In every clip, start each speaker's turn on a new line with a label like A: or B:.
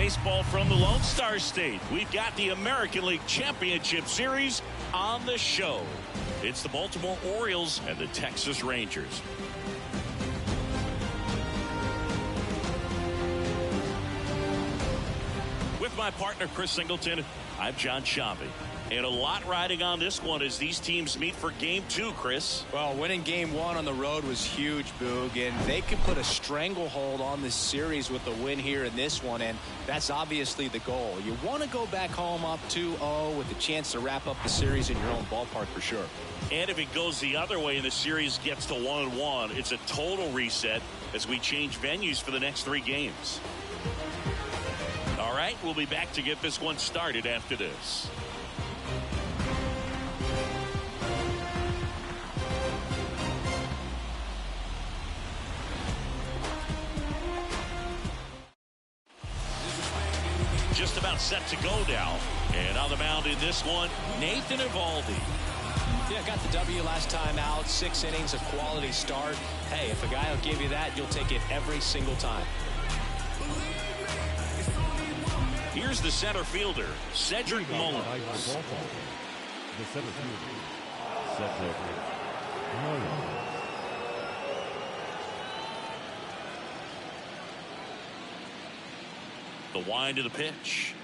A: baseball from the Lone Star State. We've got the American League Championship Series on the show. It's the Baltimore Orioles and the Texas Rangers. With my partner Chris Singleton, I'm John Shambi. And a lot riding on this one as these teams meet for game 2, Chris.
B: Well, winning game 1 on the road was huge, Boog, and they could put a stranglehold on this series with a win here in this one, and that's obviously the goal. You want to go back home up 2-0 with a chance to wrap up the series in your own ballpark for sure.
A: And if it goes the other way and the series gets to 1-1, it's a total reset as we change venues for the next 3 games. All right, we'll be back to get this one started after this. Just about set to go now. And on the mound in this one, Nathan Eovaldi.
B: Yeah, got the W last time out. 6 innings, a quality start. Hey, if a guy will give you that, you'll take it every single time.
A: Here's the center fielder, Cedric Mullins.
C: The center fielder, Cedric Mullins.
A: The wind of the pitch.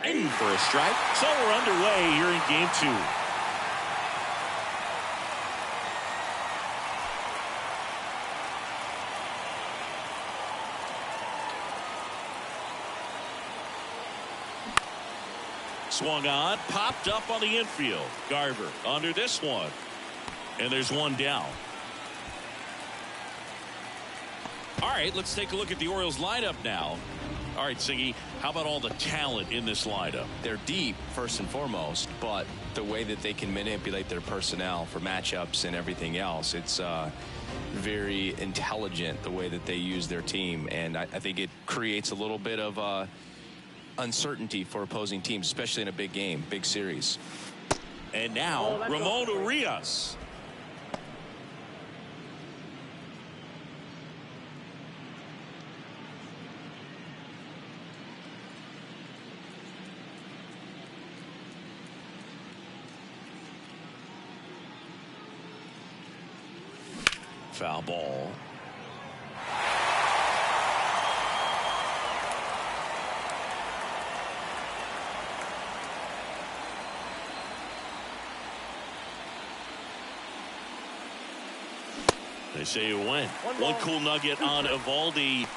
A: In for a strike. So we're underway here in game 2. Swung on, popped up on the infield. Garver under this one. And there's one down. All right, let's take a look at the Orioles lineup now. All right, Siggy, how about all the talent in this lineup?
B: They're deep, first and foremost, but the way that they can manipulate their personnel for matchups and everything else, it's very intelligent the way that they use their team. And I think it creates a little bit of uncertainty for opposing teams, especially in a big game, big series.
A: And now, Ramon Urias. Foul ball. They say you win. One cool nugget on Eovaldi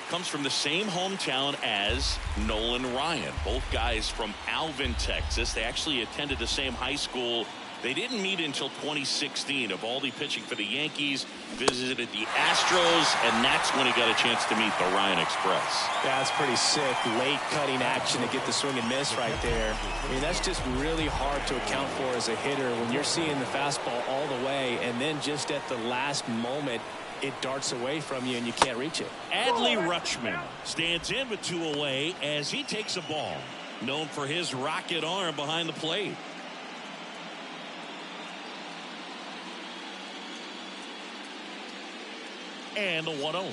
A: comes from the same hometown as Nolan Ryan. Both guys from Alvin, Texas. They actually attended the same high school. They didn't meet until 2016. Eovaldi pitching for the Yankees, visited the Astros, and that's when he got a chance to meet the Ryan Express.
B: Yeah, that's pretty sick. Late cutting action to get the swing and miss right there. I mean, that's just really hard to account for as a hitter when you're seeing the fastball all the way, and then just at the last moment, it darts away from you and you can't reach it.
A: Adley Rutschman stands in with 2 away as he takes a ball. Known for his rocket arm behind the plate. And the 1-0.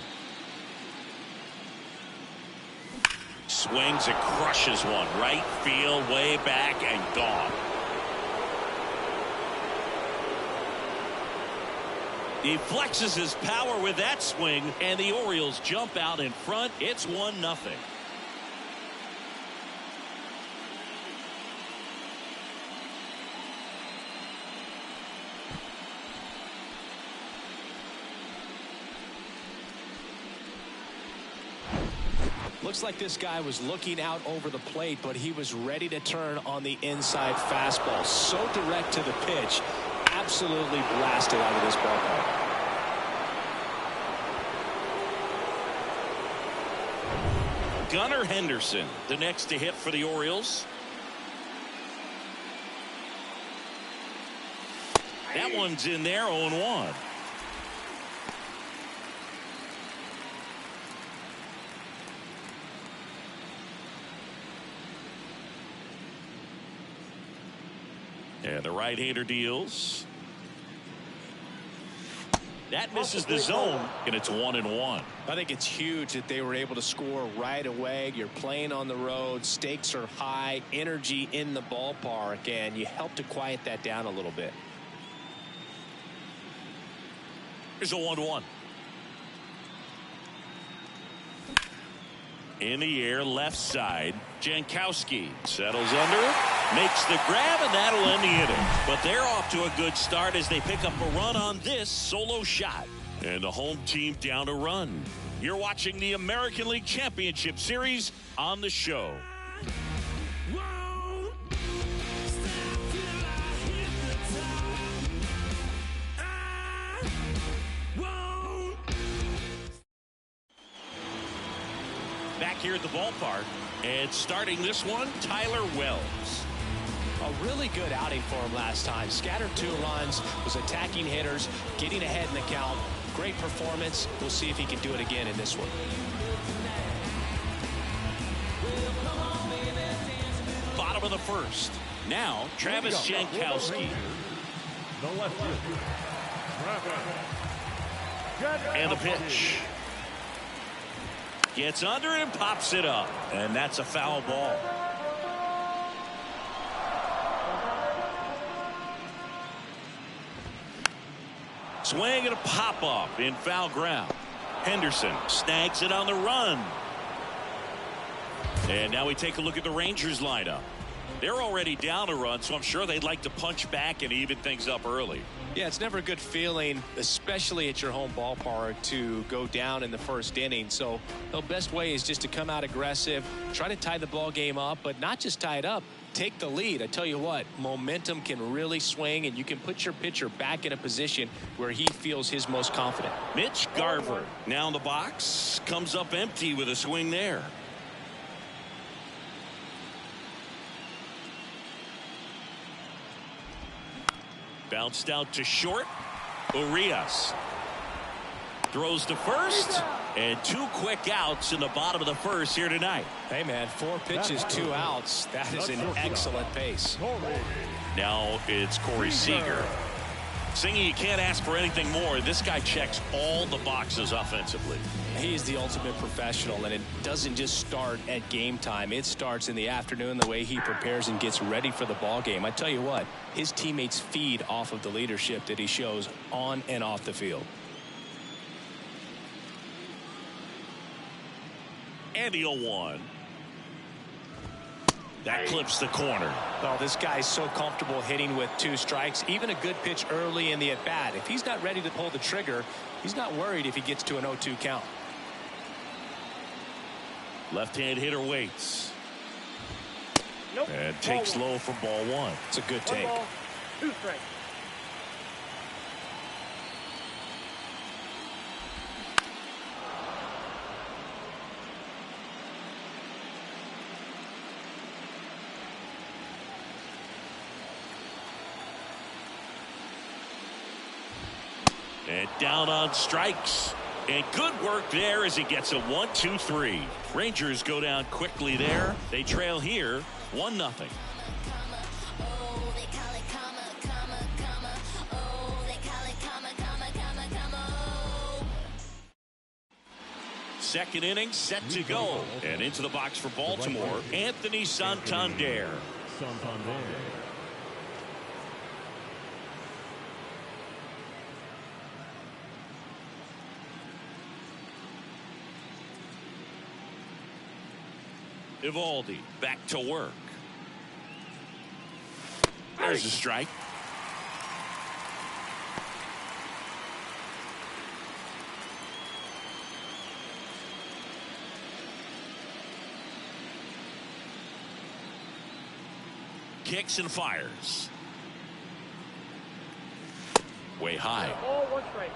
A: Swings and crushes one. Right field, way back, and gone. He flexes his power with that swing, and the Orioles jump out in front. It's 1-0.
B: Looks like this guy was looking out over the plate, but he was ready to turn on the inside fastball. So direct to the pitch. Absolutely blasted out of this ballpark.
A: Gunnar Henderson, the next to hit for the Orioles. That one's in there, 0-1. And the right-hander deals. That misses the zone, and it's 1-1.
B: I think it's huge that they were able to score right away. You're playing on the road. Stakes are high. Energy in the ballpark, and you help to quiet that down a little bit.
A: Here's a 1-1. In the air, left side. Jankowski settles under it, makes the grab, and that'll end the inning. But they're off to a good start as they pick up a run on this solo shot. And the home team down a run. You're watching the American League Championship Series on the show. Back here at the ballpark, and starting this one, Tyler Wells.
B: A really good outing for him last time. Scattered 2 runs, was attacking hitters, getting ahead in the count. Great performance. We'll see if he can do it again in this one.
A: Bottom of the first. Now, Travis Jankowski.
C: The left fielder,
A: And the pitch. Gets under it and pops it up. And that's a foul ball. Swing and a pop up in foul ground. Henderson snags it on the run. And now we take a look at the Rangers lineup. They're already down a run, so I'm sure they'd like to punch back and even things up early.
B: Yeah, it's never a good feeling, especially at your home ballpark, to go down in the first inning. So the best way is just to come out aggressive, try to tie the ball game up, but not just tie it up, take the lead. I tell you what, momentum can really swing, and you can put your pitcher back in a position where he feels his most confident.
A: Mitch Garver now in the box, comes up empty with a swing there. Bounced out to short. Urias throws to first, and 2 quick outs in the bottom of the first here tonight.
B: Hey man, 4 pitches, 2 outs. That is an excellent pace.
A: Now it's Corey Seager. Singy, you can't ask for anything more. This guy checks all the boxes offensively.
B: He is the ultimate professional, and it doesn't just start at game time. It starts in the afternoon, the way he prepares and gets ready for the ball game. I tell you what, his teammates feed off of the leadership that he shows on and off the field.
A: And the 0-1. That clips the corner.
B: Oh, this guy's so comfortable hitting with 2 strikes. Even a good pitch early in the at-bat. If he's not ready to pull the trigger, he's not worried if he gets to an 0-2 count.
A: Left-hand hitter waits.
D: Nope.
A: And takes low for ball 1.
B: It's a good take.
D: 1 ball, 2 strikes.
A: And down on strikes. And good work there as he gets a 1-2-3. Rangers go down quickly there. They trail here 1-0. Second inning set to go. And into the box for Baltimore, Anthony Santander. Eovaldi back to work. There's a strike. Kicks and fires. Way high.
D: Ball, 1 strike.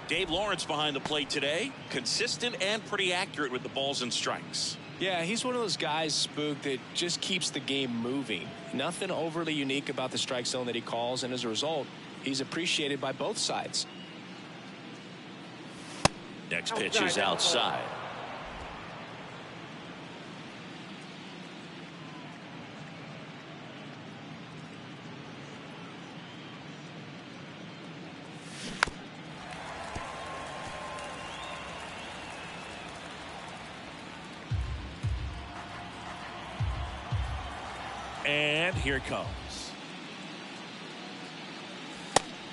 A: Dave Lawrence behind the plate today. Consistent and pretty accurate with the balls and strikes.
B: Yeah, he's one of those guys, Spook, that just keeps the game moving. Nothing overly unique about the strike zone that he calls, and as a result, he's appreciated by both sides.
A: Next pitch is outside.
C: And here it comes.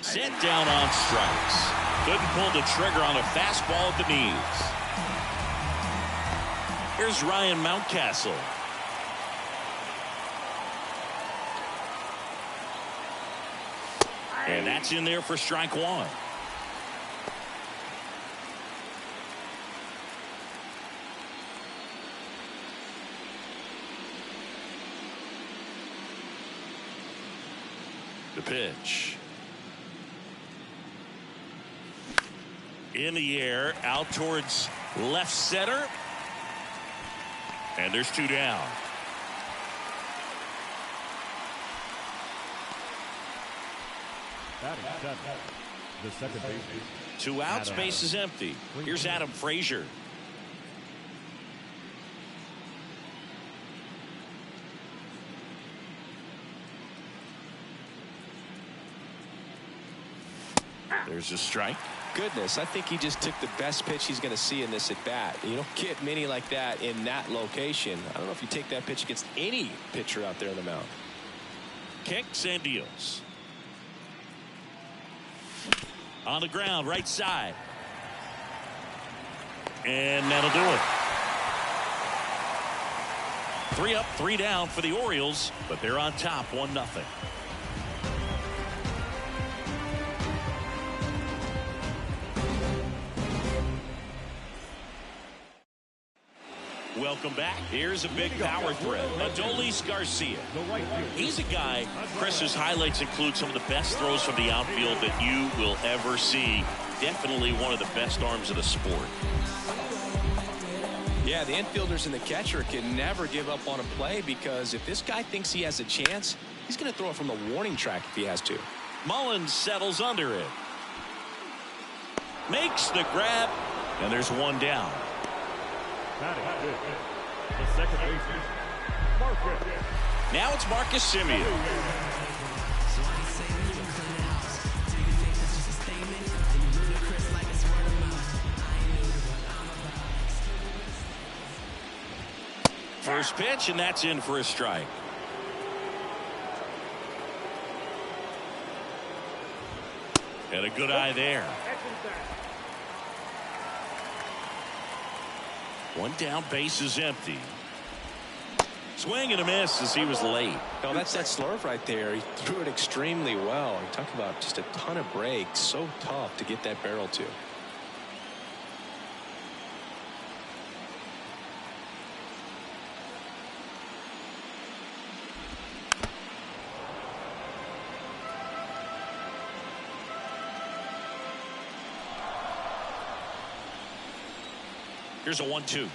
A: Set down on strikes. Couldn't pull the trigger on a fastball at the knees. Here's Ryan Mountcastle. And that's in there for strike one. The pitch. In the air, out towards left center. And there's 2 down.
C: Batting seventh, the second baseman.
A: 2 outs, base is empty. Here's Adam Frazier. There's a strike.
B: Goodness, I think he just took the best pitch he's going to see in this at bat. You don't get many like that in that location. I don't know if you take that pitch against any pitcher out there on the mound.
A: Kicks and deals. On the ground, right side. And that'll do it. 3 up, 3 down for the Orioles, but they're on top 1-0. Welcome back. Here's a big power threat. Adolis Garcia. He's a guy, Chris's highlights include some of the best throws from the outfield that you will ever see. Definitely one of the best arms of the sport.
B: Yeah, the infielders and the catcher can never give up on a play, because if this guy thinks he has a chance, he's going to throw it from the warning track if he has to.
A: Mullins settles under it. Makes the grab, and there's 1 down.
C: Batting fifth, the second baseman, Marcus.
A: Now it's Marcus Semien. First pitch, and that's in for a strike. And a good eye there. 1 down, base is empty. Swing and a miss as he was late.
B: No, that's that slurve right there. He threw it extremely well. You talk about just a ton of breaks. So tough to get that barrel to.
A: Here's a 1-2.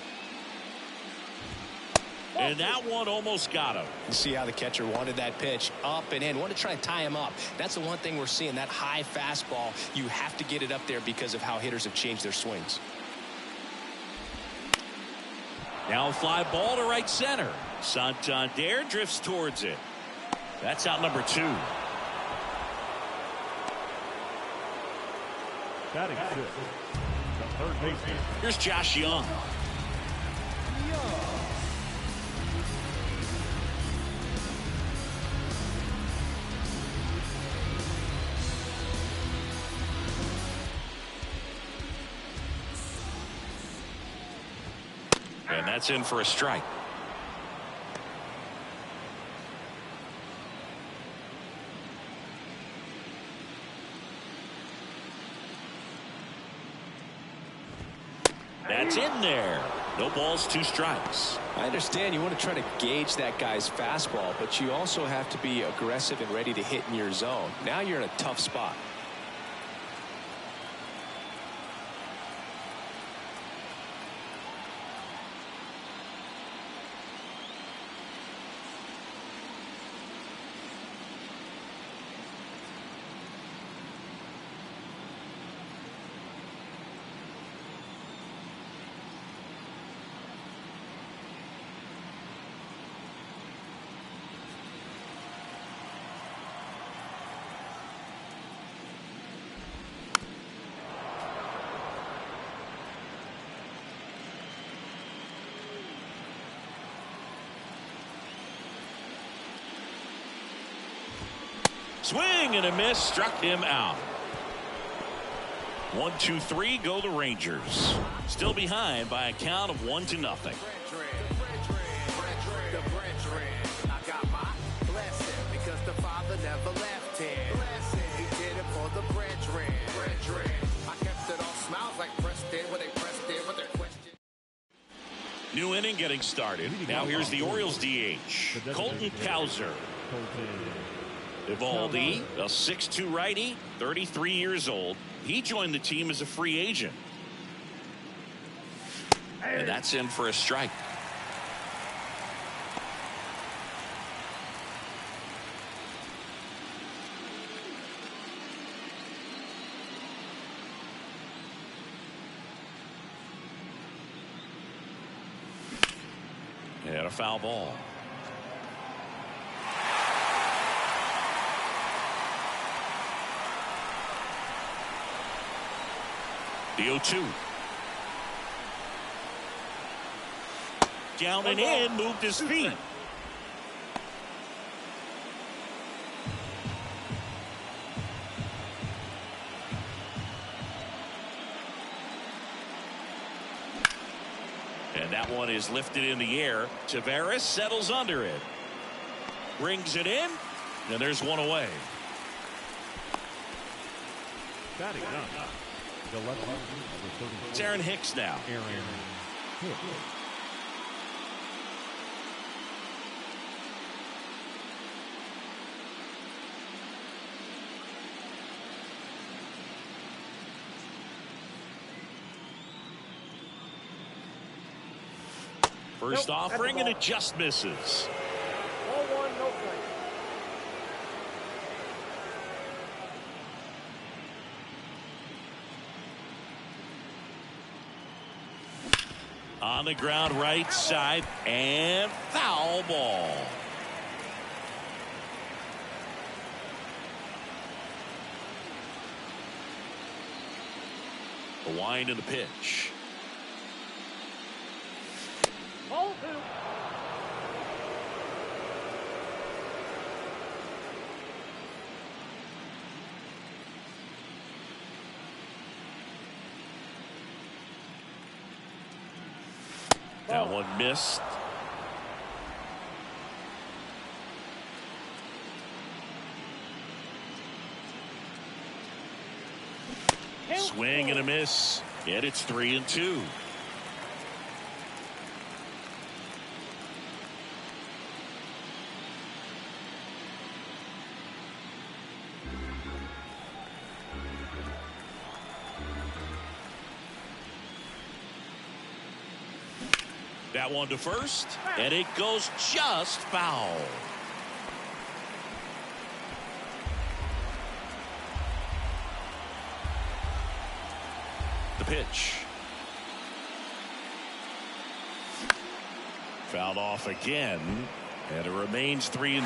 A: And that one almost got him.
B: You see how the catcher wanted that pitch up and in. Wanted to try to tie him up. That's the one thing we're seeing. That high fastball, you have to get it up there because of how hitters have changed their swings.
A: Now a fly ball to right center. Santander drifts towards it. That's out number 2.
C: Batting sixth, the third baseman.
A: Here's Josh Young. And that's in for a strike. That's in there. No balls, 2 strikes.
B: I understand you want to try to gauge that guy's fastball, but you also have to be aggressive and ready to hit in your zone. Now you're in a tough spot.
A: Swing and a miss, struck him out. 1-2-3 go the Rangers. Still behind by a count of 1-0. New inning getting started. Now here's the Orioles DH, Colton Cowser. Evaldi, a 6'2 righty, 33 years old. He joined the team as a free agent. And that's in for a strike. And a foul ball. The 0-2. Down and in, moved his feet. And that one is lifted in the air. Tavares settles under it. Brings it in. And there's one away.
C: Batting done. The left fielder,
A: It's Aaron Hicks now.
C: Aaron Hicks.
A: First offering and it just misses.
D: 1-1, no strike.
A: On the ground right side and foul ball. The wind and the pitch.
D: Ball 2.
A: That one missed. Swing and a miss. Yet it's 3-2. That one to first, and it goes just foul. The pitch. Fouled off again, and it remains 3-2.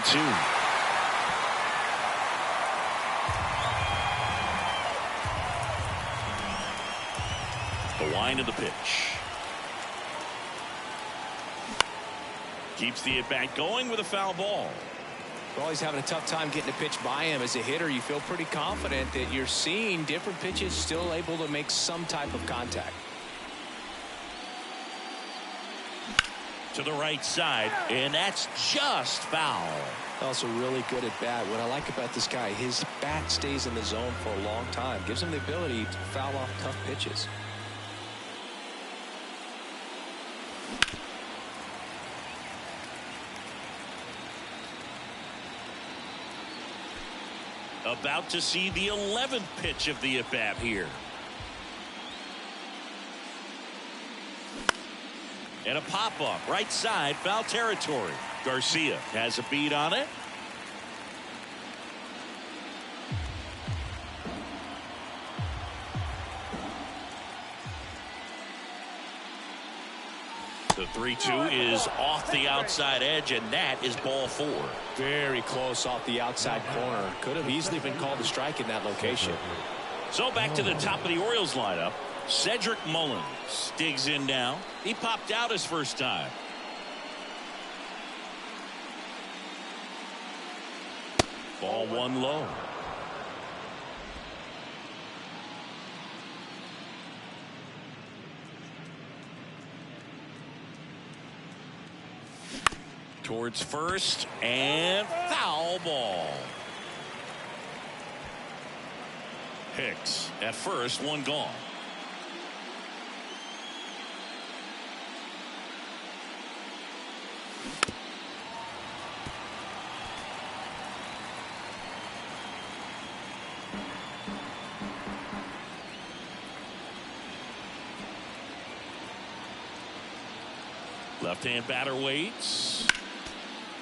A: The wind of the pitch. Keeps the at-bat going with a foul ball.
B: Well, he's having a tough time getting a pitch by him. As a hitter, you feel pretty confident that you're seeing different pitches still able to make some type of contact.
A: To the right side, and that's just foul.
B: Also really good at bat. What I like about this guy, his bat stays in the zone for a long time. Gives him the ability to foul off tough pitches.
A: About to see the 11th pitch of the at-bat here. And a pop-up right side, foul territory. Garcia has a beat on it. The 3-2 is off the outside edge, and that is ball 4.
B: Very close off the outside corner. Could have easily been called a strike in that location.
A: So back to the top of the Orioles lineup. Cedric Mullins digs in now. He popped out his first time. Ball one low. Towards first and foul ball. Hicks at first, one gone. Left-hand batter waits.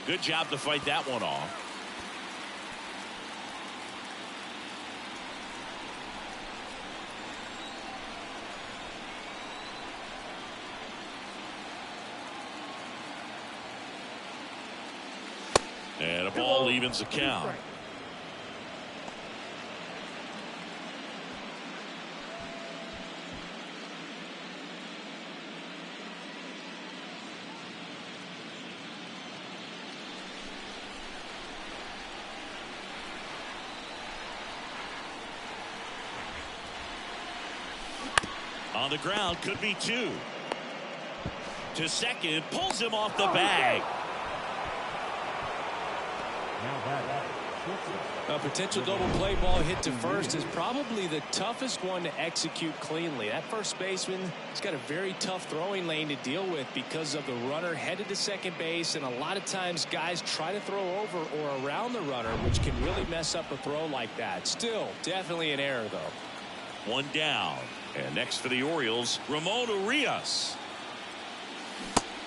A: Good job to fight that one off. And a ball evens the count. On the ground, could be two. To second, pulls him off the bag.
B: A potential double play ball hit to first is probably the toughest one to execute cleanly. That first baseman has got a very tough throwing lane to deal with because of the runner headed to second base, and a lot of times guys try to throw over or around the runner, which can really mess up a throw like that. Still, definitely an error, though.
A: One down. And next for the Orioles, Ramon Urias.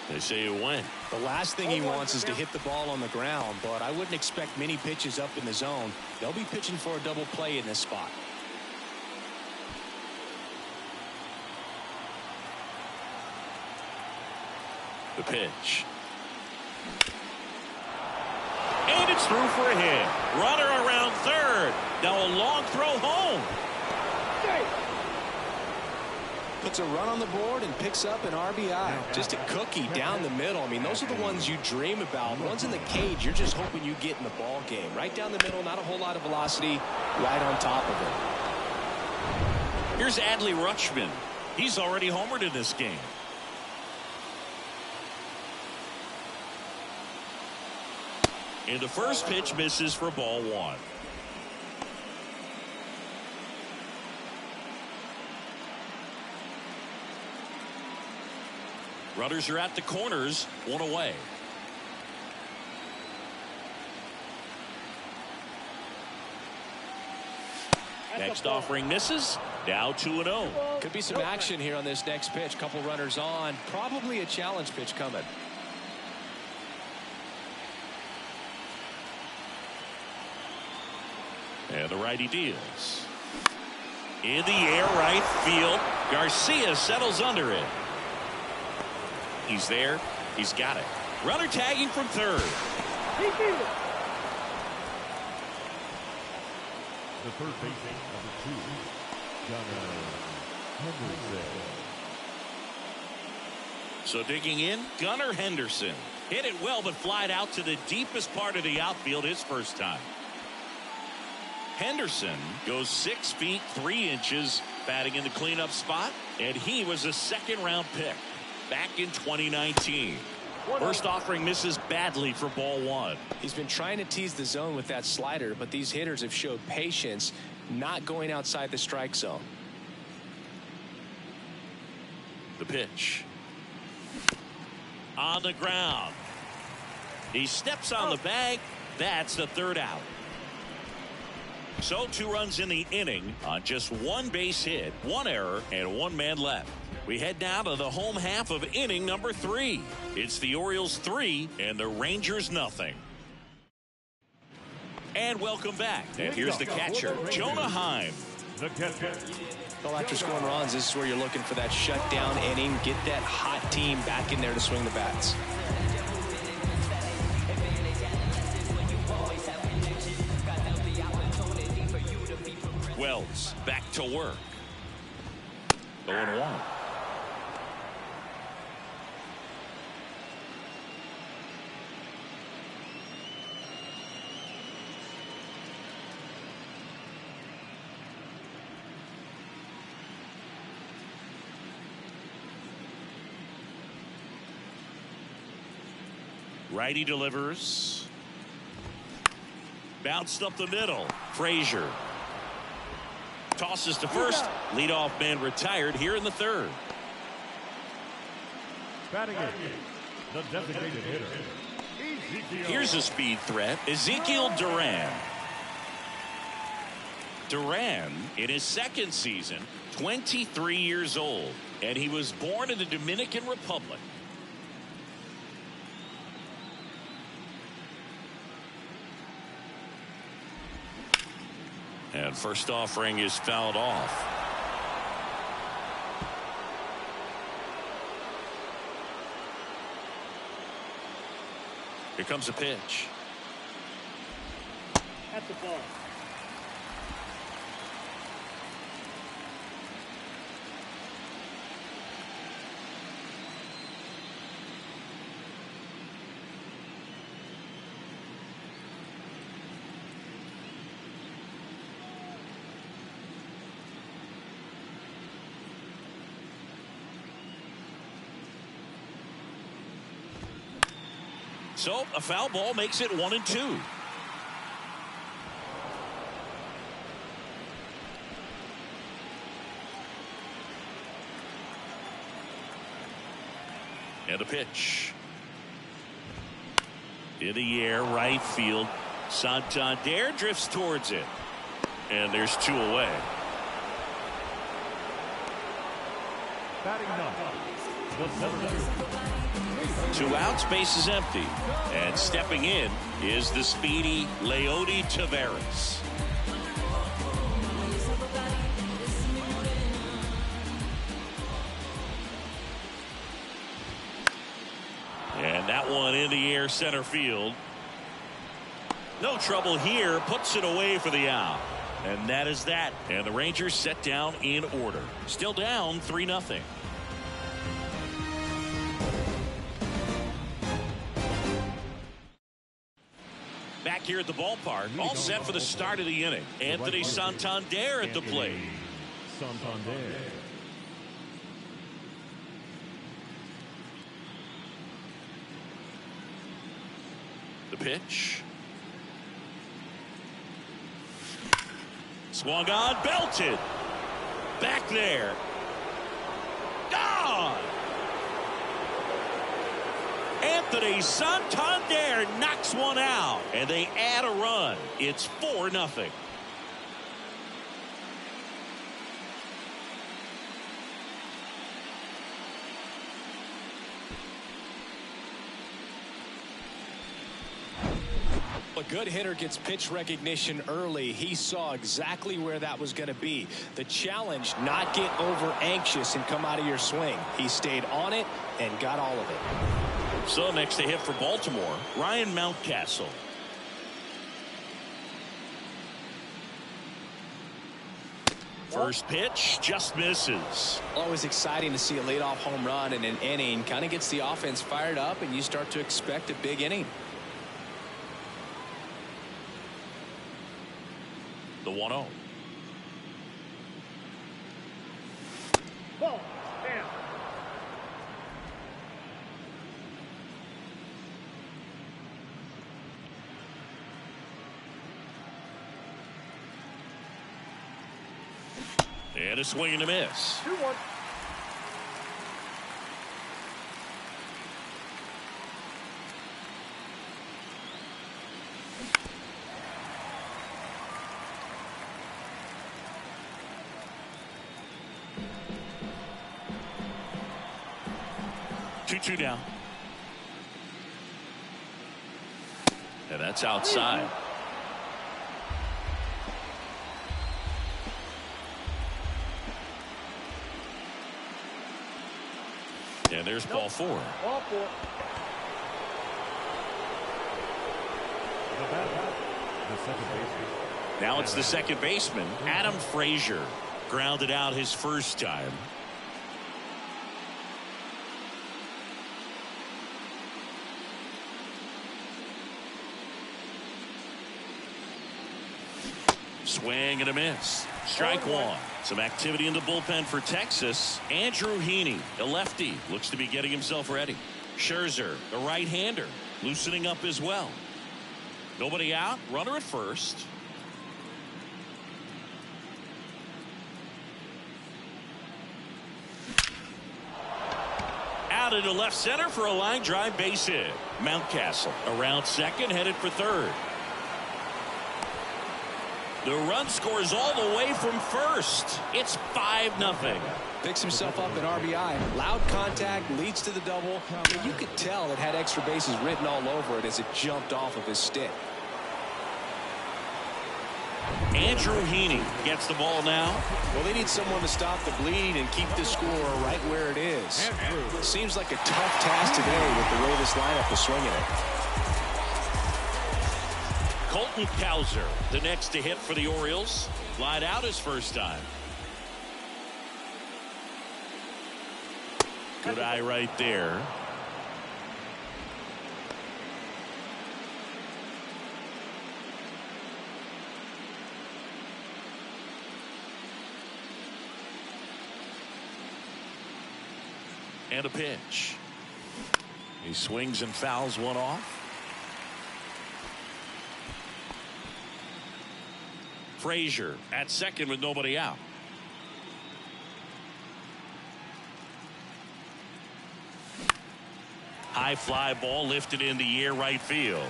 A: They say it went.
B: The last thing he wants is to hit the ball on the ground, but I wouldn't expect many pitches up in the zone. They'll be pitching for a double play in this spot.
A: The pitch. And it's through for a hit. Runner around third. Now a long throw home.
B: Puts a run on the board and picks up an RBI. Just a cookie down the middle. I mean, those are the ones you dream about. Ones in the cage, you're just hoping you get in the ball game. Right down the middle, not a whole lot of velocity, right on top of it.
A: Here's Adley Rutschman. He's already homered in this game. And the first pitch misses for ball one. Runners are at the corners, one away. Next offering misses. Now 2-0.
B: Could be some action here on this next pitch. Couple runners on. Probably a challenge pitch coming.
A: And the righty deals. In the air, right field. Garcia settles under it. He's there. He's got it. Runner tagging from third.
C: The third baseman, number 2, Gunnar Henderson.
A: So digging in, Gunnar Henderson. Hit it well, but flied out to the deepest part of the outfield his first time. Henderson goes 6 feet 3 inches, batting in the cleanup spot, and he was a second-round pick back in 2019. First offering misses badly for ball one.
B: He's been trying to tease the zone with that slider, but these hitters have showed patience, not going outside the strike zone.
A: The pitch. On the ground. He steps on the bag. That's the third out. So 2 runs in the inning on just 1 base hit, 1 error, and 1 man left. We head now to the home half of inning number 3. It's the Orioles 3 and the Rangers nothing. And welcome back. And here's the catcher, Jonah Heim.
C: The catcher.
B: Well, after scoring runs, this is where you're looking for that shutdown inning. Get that hot team back in there to swing the bats.
A: Wells back to work. 0-1. Righty delivers. Bounced up the middle. Frazier tosses to first. Leadoff man retired here in the third.
C: Batting it, the designated hitter.
A: Here's a speed threat. Ezekiel Duran. Duran, in his second season, 23 years old, and he was born in the Dominican Republic. And first offering is fouled off. Here comes a pitch.
D: At the ball.
A: So a foul ball makes it 1-2. And a pitch. In the air, right field. Santander drifts towards it. And there's 2 away.
C: Batting ninth, the center fielder.
A: 2 outs, base is empty. And stepping in is the speedy Leody Taveras. And that one in the air, center field. No trouble here, puts it away for the out. And that is that. And the Rangers set down in order. Still down 3-0. Back here at the ballpark, all set for the start of the inning. Anthony Santander at the plate.
C: Santander.
A: The pitch. Swung on, belted. Back there. Gone. Anthony Santander knocks one out, and they add a run. It's 4-0.
B: A good hitter gets pitch recognition early. He saw exactly where that was going to be. The challenge, not get over anxious and come out of your swing. He stayed on it and got all of it.
A: So next a hit for Baltimore, Ryan Mountcastle. First pitch just misses.
B: Always exciting to see a leadoff home run in an inning. Kind of gets the offense fired up, and you start to expect a big inning.
A: The 1-0.
D: Ball. Down.
A: And a swing and a miss.
D: 2-1.
A: Two down. And that's outside. And there's ball 4.
D: Ball 4.
C: The second baseman.
A: Now it's the second baseman, Adam Frazier. Grounded out his first time. Swing and a miss. Strike 1. Some activity in the bullpen for Texas. Andrew Heaney, a lefty, looks to be getting himself ready. Scherzer, the right-hander. loosening up as well. Nobody out, runner at first. Out into left center for a line drive base hit. Mountcastle around second, headed for third. The run scores all the way from first. It's 5-0.
B: Picks himself up an RBI. Loud contact, leads to the double. You could tell it had extra bases written all over it as it jumped off of his stick.
A: Andrew Heaney gets the ball now.
B: Well, they need someone to stop the bleed and keep the score right where it is. It seems like a tough task today with the way this lineup is swinging it.
A: Colton Cowser, the next to hit for the Orioles. Lied out his first time. Good eye right there. And a pitch. He swings and fouls one off. Frazier at second with nobody out. High fly ball lifted in the air right field.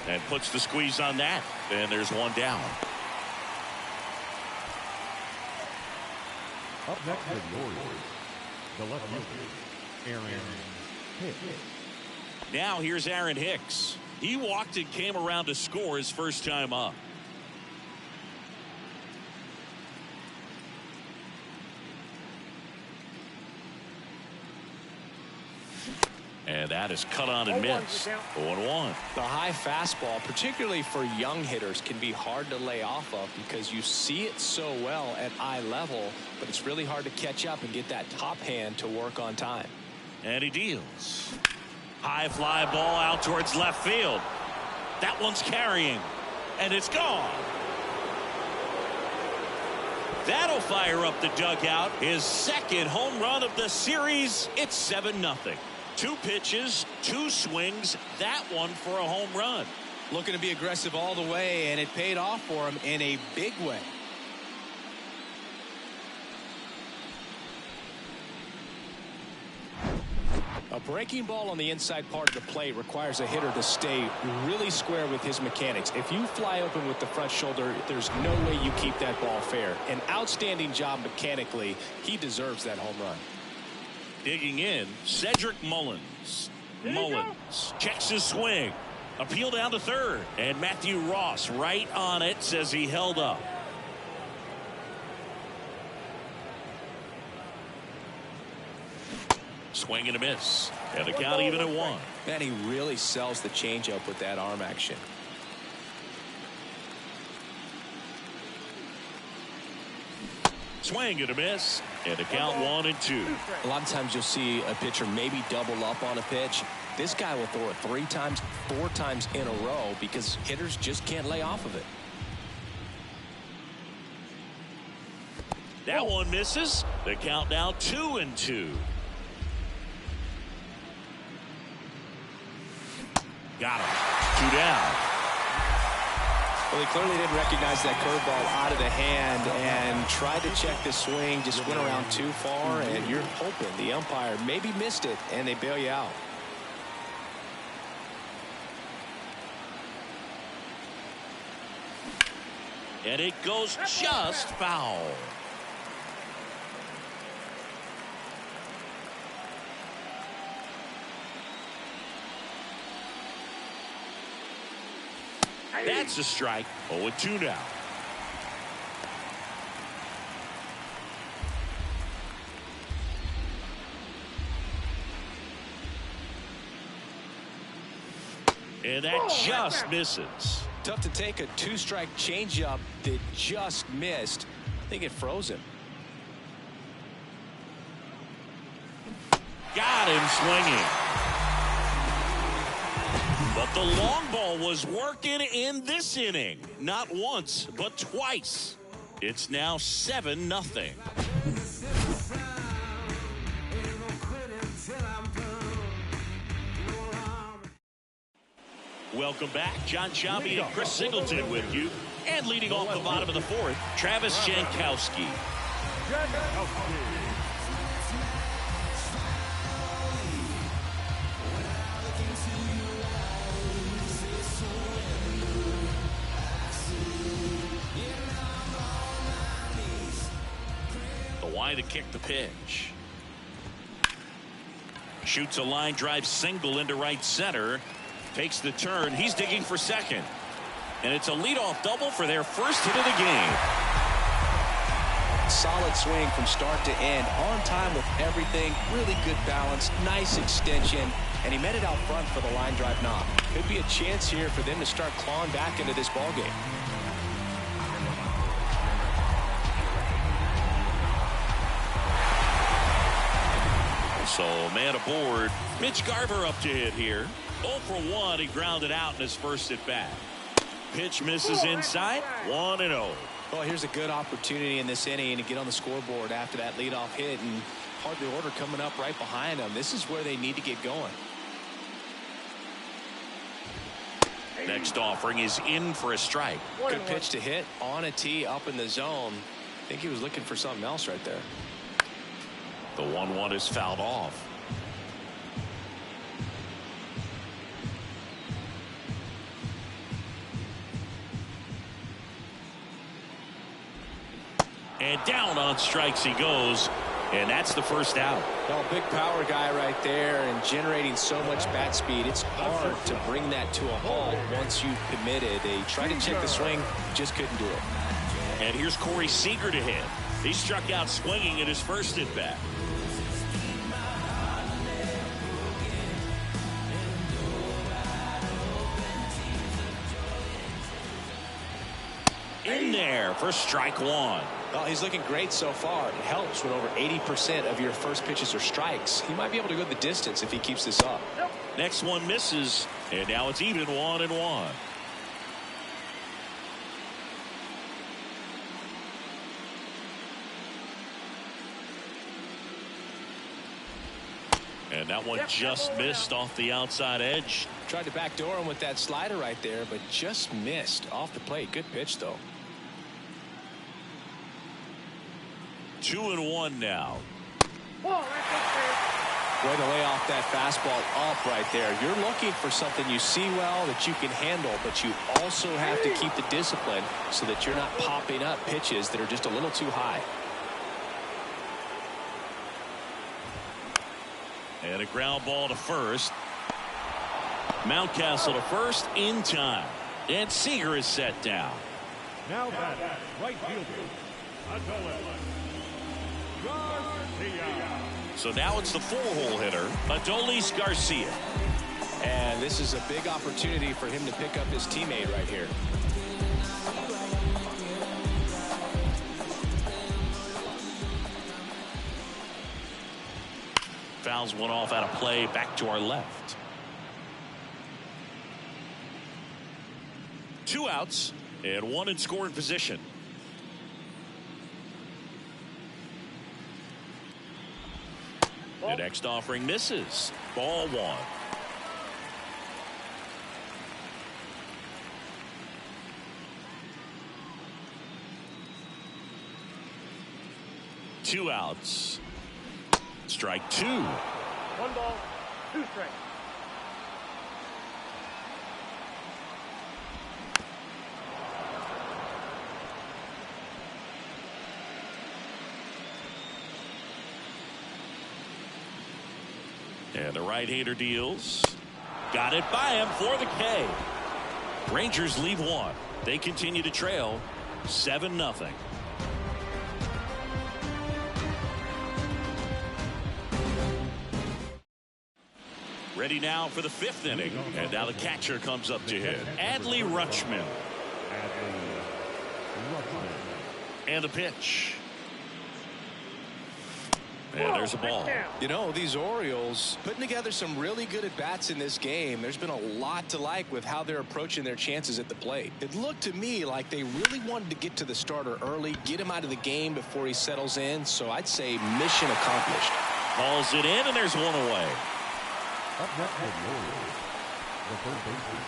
A: And puts the squeeze on that. And there's one down.
C: Up next for the Orioles, the left fielder, Aaron Hicks.
A: Now here's Aaron Hicks. He walked and came around to score his first time up. And that is cut on and missed. 0-1.
B: The high fastball, particularly for young hitters, can be hard to lay off of because you see it so well at eye level, but it's really hard to catch up and get that top hand to work on time.
A: And he deals. High fly ball out towards left field. That one's carrying. And it's gone. That'll fire up the dugout. His second home run of the series. It's 7-0. 2 pitches, 2 swings, that one for a home run.
B: Looking to be aggressive all the way, and it paid off for him in a big way. A breaking ball on the inside part of the plate requires a hitter to stay really square with his mechanics. If you fly open with the front shoulder, there's no way you keep that ball fair. An outstanding job mechanically. He deserves that home run.
A: Digging in, Cedric Mullins. Mullins checks his swing. Appeal down to third. And Matthew Ross right on it, says he held up. Swing and a miss. And the count even at 1.
B: Man, he really sells the changeup with that arm action.
A: Swing and a miss. And the count 1-2.
B: A lot of times you'll see a pitcher maybe double up on a pitch. This guy will throw it 3 times, 4 times in a row because hitters just can't lay off of it.
A: That one misses. The count now 2-2. Got him. 2 down.
B: Well, he clearly didn't recognize that curveball out of the hand and tried to check the swing, just went around too far, and you're hoping the umpire maybe missed it, and they bail you out.
A: And it goes just foul. That's a strike. 0-2 now. And that just misses.
B: Tough to take a 2-strike changeup that just missed. I think it froze him.
A: Got him swinging. But the long ball was working in this inning. Not once, but twice. It's now 7-0. Welcome back. John Shabby and Chris Singleton with you. And leading off the bottom of the fourth, Travis Jankowski. The Y to kick the pitch. Shoots a line drive single into right center. Takes the turn. He's digging for second. And it's a leadoff double for their first hit of the game.
B: Solid swing from start to end. On time with everything. Really good balance. Nice extension. And he met it out front for the line drive knock. Could be a chance here for them to start clawing back into this ballgame.
A: So man aboard. Mitch Garver up to hit here. 0 for 1. He grounded out in his first at bat. Pitch misses inside. 1-0.
B: Well, here's a good opportunity in this inning to get on the scoreboard after that leadoff hit, and part of the order coming up right behind them. This is where they need to get going.
A: Next offering is in for a strike.
B: Good pitch to hit on a tee up in the zone. I think he was looking for something else right there.
A: The 1-1 is fouled off. And down on strikes he goes. And that's the first out.
B: Well, big power guy right there and generating so much bat speed. It's hard to bring that to a halt once you've committed. They tried to check the swing, just couldn't do it.
A: And here's Corey Seager to hit. He struck out swinging in his first at bat. In there for strike one.
B: Well, he's looking great so far. It helps when over 80% of your first pitches are strikes. He might be able to go the distance if he keeps this up.
A: Next one misses, and now it's even 1-1. And that one just missed off the outside edge.
B: Tried to backdoor him with that slider right there, but just missed off the plate. Good pitch, though.
A: 2-1 now.
B: Way to lay off that fastball up right there. You're looking for something you see well that you can handle, but you also have to keep the discipline so that you're not popping up pitches that are just a little too high.
A: And a ground ball to first. Mountcastle to first in time. And Seager is set down.
C: Now batting, right fielder, Adolis Garcia.
A: So now it's the 4-hole hitter, Adolis Garcia.
B: And this is a big opportunity for him to pick up his teammate right here.
A: Fouls one off out of play, back to our left. 2 outs and 1 in scoring position. The next offering misses. Ball 1. Two outs. Strike 2.
D: 1 ball, 2 strikes.
A: And the right-hander deals. Got it by him for the K. Rangers leave 1. They continue to trail 7-0. Ready now for the 5th inning. And now the catcher comes up to hit. Adley Rutschman. And the pitch. And there's a ball.
B: You know, these Orioles putting together some really good at-bats in this game. There's been a lot to like with how they're approaching their chances at the plate. It looked to me like they really wanted to get to the starter early, get him out of the game before he settles in. So I'd say mission accomplished.
A: Hauls it in, and there's one away.
C: Up next for the Orioles, the third baseman,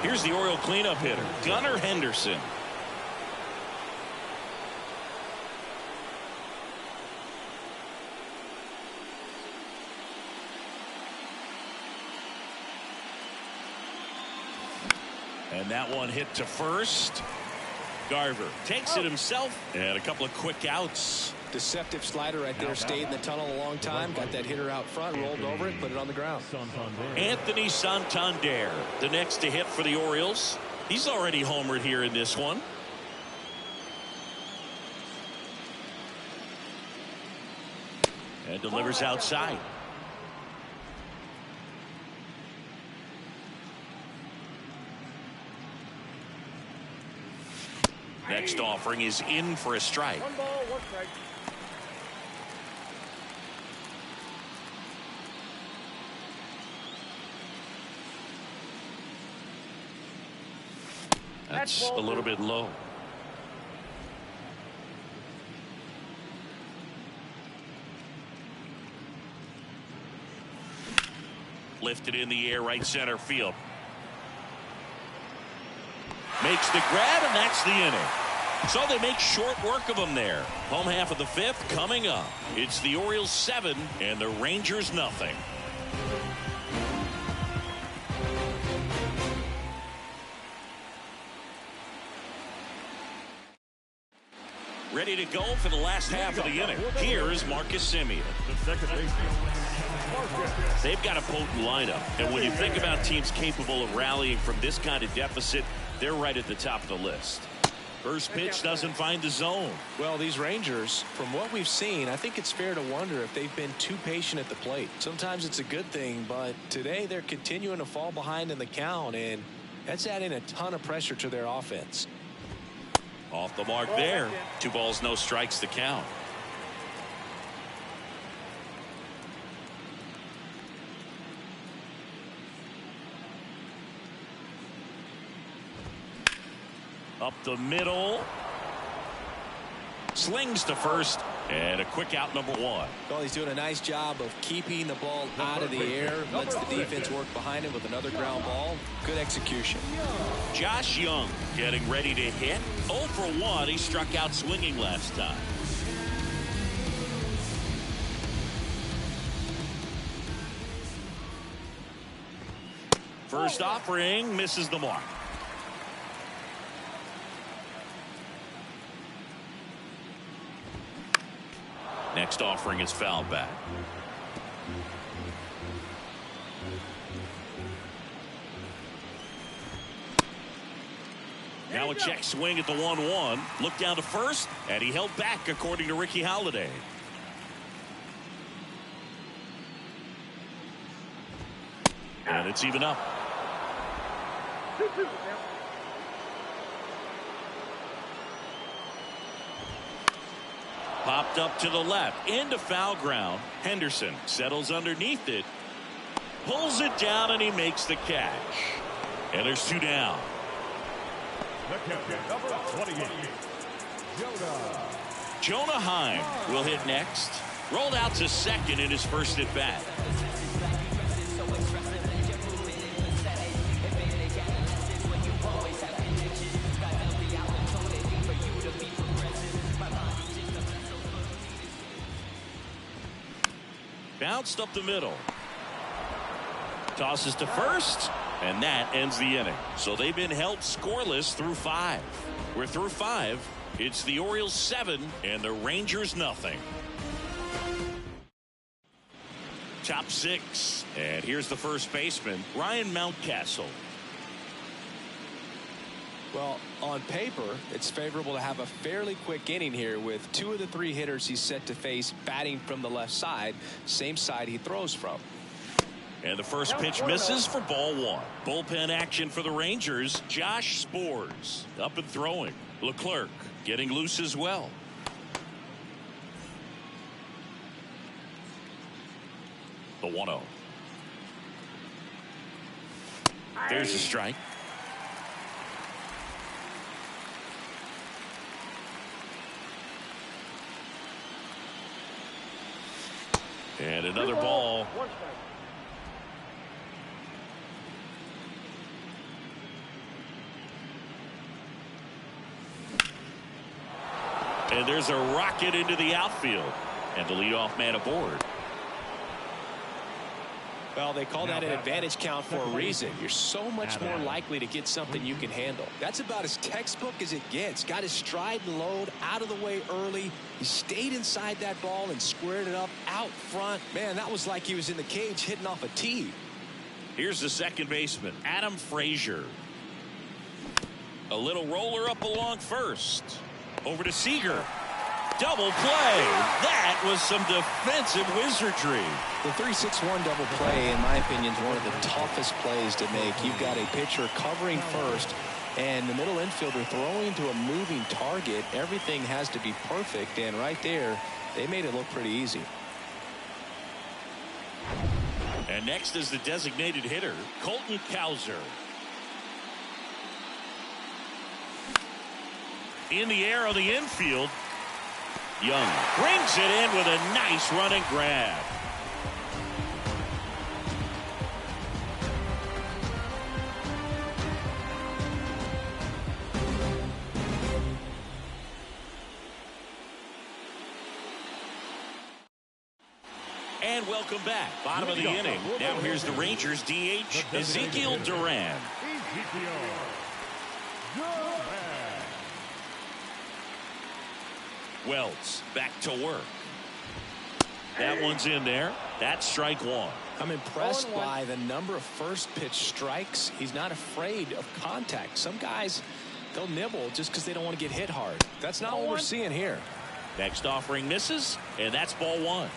A: Here's the Oriole cleanup hitter, Gunnar Henderson. And that one hit to first. Garver takes it himself, and a couple of quick outs.
B: Deceptive slider right there. Stayed in the tunnel a long time. Got that hitter out front, rolled over it, put it on the ground.
A: Anthony Santander, the next to hit for the Orioles. He's already homered here in this one. And delivers outside. Next offering is in for a strike.
D: 1 ball, 1 strike.
A: That's a little bit low. Lifted in the air, right center field. Makes the grab, and that's the inning. So they make short work of them there. Home half of the 5th coming up. It's the Orioles 7 and the Rangers nothing. Ready to go for the last half of the inning. Here is Marcus Semien. They've got a potent lineup, and when you think about teams capable of rallying from this kind of deficit, they're right at the top of the list. First pitch doesn't find the zone.
B: Well, these Rangers, from what we've seen, I think it's fair to wonder if they've been too patient at the plate. Sometimes it's a good thing, but today they're continuing to fall behind in the count, and that's adding a ton of pressure to their offense.
A: Off the mark there. 2 balls, no strikes to count. Up the middle. Slings to first. And a quick out, number 1.
B: Well, he's doing a nice job of keeping the ball out of the air. Lets the defense work behind him with another ground ball. Good execution.
A: Josh Young getting ready to hit. 0 for 1. He struck out swinging last time. First offering misses the mark. Next offering is fouled back. Now a check swing at the 1-1. Look down to first, and he held back according to Ricky Holiday. And it's even up.
D: 2-2.
A: Popped up to the left into foul ground. Henderson settles underneath it, pulls it down, and he makes the catch. And there's 2 down.
C: The captain, number 28,
A: Jonah Heim will hit next. Rolled out to second in his first at bat. Bounced up the middle. Tosses to first, and that ends the inning. So they've been held scoreless through 5. We're through 5. It's the Orioles 7 and the Rangers nothing. Top 6. And here's the first baseman, Ryan Mountcastle.
B: Well, on paper, it's favorable to have a fairly quick inning here with 2 of the 3 hitters he's set to face batting from the left side, same side he throws from.
A: And the first pitch misses for ball 1. Bullpen action for the Rangers. Josh Spores up and throwing. Leclerc getting loose as well. The 1-0. There's a strike. And another ball.
D: 1 strike.
A: And there's a rocket into the outfield. And the leadoff man aboard.
B: Well, they call that an advantage count for a reason. You're so much more likely to get something you can handle. That's about as textbook as it gets. Got his stride and load out of the way early. He stayed inside that ball and squared it up out front. Man, that was like he was in the cage hitting off a tee.
A: Here's the second baseman, Adam Frazier. A little roller up along first. Over to Seager. Double play. That was some defensive wizardry.
B: The 3-6-1 double play, in my opinion, is one of the toughest plays to make. You've got a pitcher covering first and the middle infielder throwing to a moving target. Everything has to be perfect, and right there, they made it look pretty easy.
A: And next is the designated hitter, Colton Cowser. In the air on the infield. Young brings it in with a nice running grab. And welcome back. Bottom of the inning. Now here's the Rangers DH, Ezekiel Duran. Wells back to work. That one's in there. That's strike one.
B: I'm impressed by the number of first pitch strikes. He's not afraid of contact. Some guys, they'll nibble just because they don't want to get hit hard. That's not what we're seeing here.
A: Next offering misses, and that's ball one.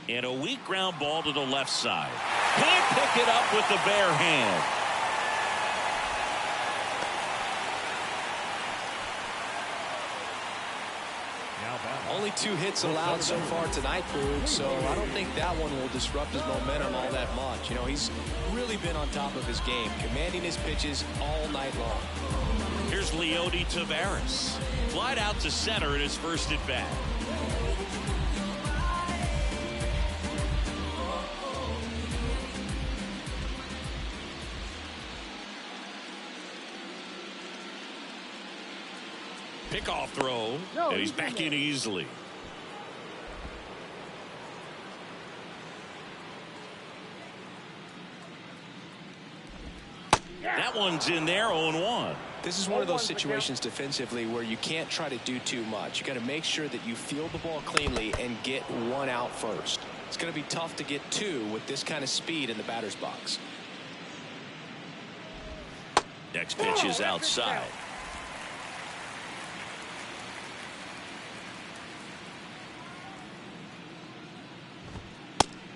A: And a weak ground ball to the left side. Can't pick it up with the bare hand.
B: Only 2 hits allowed so far tonight, Boog, so I don't think that one will disrupt his momentum all that much. You know, he's really been on top of his game, commanding his pitches all night long.
A: Here's Leody Taveras. Flied out to center in his first at bat. Pickoff throw, and he's back in easily. That one's in there, 0-1.
B: This is one of those situations defensively where you can't try to do too much. You got to make sure that you field the ball cleanly and get one out first. It's going to be tough to get 2 with this kind of speed in the batter's box.
A: Next pitch is outside.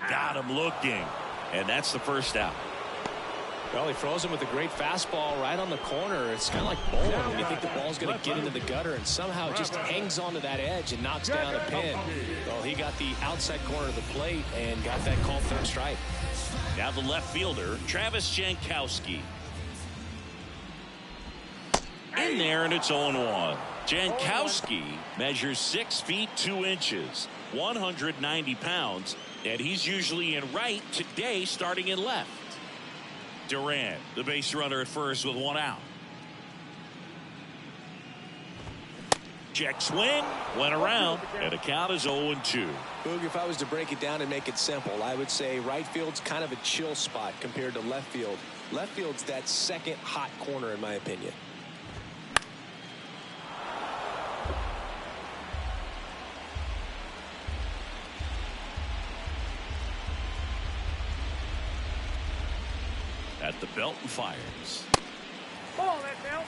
A: Got him looking, and that's the first out.
B: Well, he throws him with a great fastball right on the corner. It's kind of like bowling when you think the ball's going to get into the gutter and somehow just hangs onto that edge and knocks down a pin. Well, he got the outside corner of the plate and got that called third strike.
A: Now the left fielder, Travis Jankowski. In there, and it's 0-1. Jankowski measures 6 feet 2 inches, 190 pounds, and he's usually in right, today starting in left. Duran, the base runner at first with 1 out. Check swing, went around, and the count is 0-2.
B: Boog, if I was to break it down and make it simple, I would say right field's kind of a chill spot compared to left field. Left field's that second hot corner in my opinion.
A: At the belt and fires.
D: Ball that belt.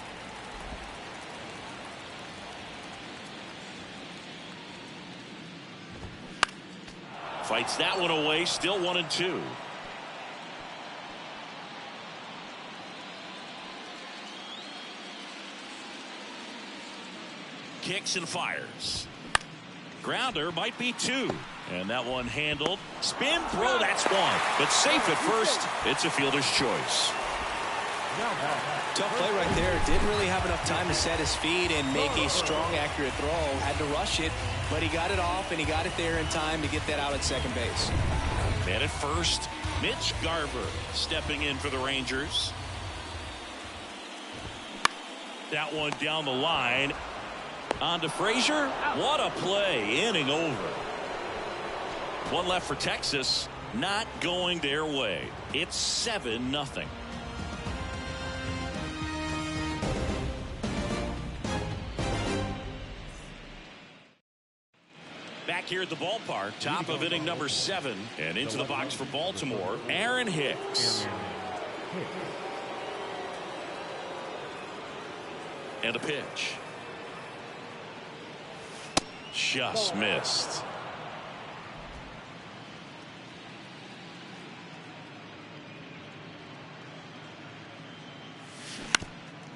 A: Fights that one away, still 1-2. Kicks and fires. Grounder might be 2. And that one handled. Spin throw, that's 1. But safe at first. It's a fielder's choice.
B: Tough play right there. Didn't really have enough time to set his feet and make a strong, accurate throw. Had to rush it, but he got it off and he got it there in time to get that out at second base.
A: Man at first. Mitch Garver stepping in for the Rangers. That one down the line. On to Frazier. What a play. Inning over. One left for Texas. Not going their way. It's 7-0. Back here at the ballpark, top of inning number 7, and into the box for Baltimore, Aaron Hicks. And a pitch. Just missed.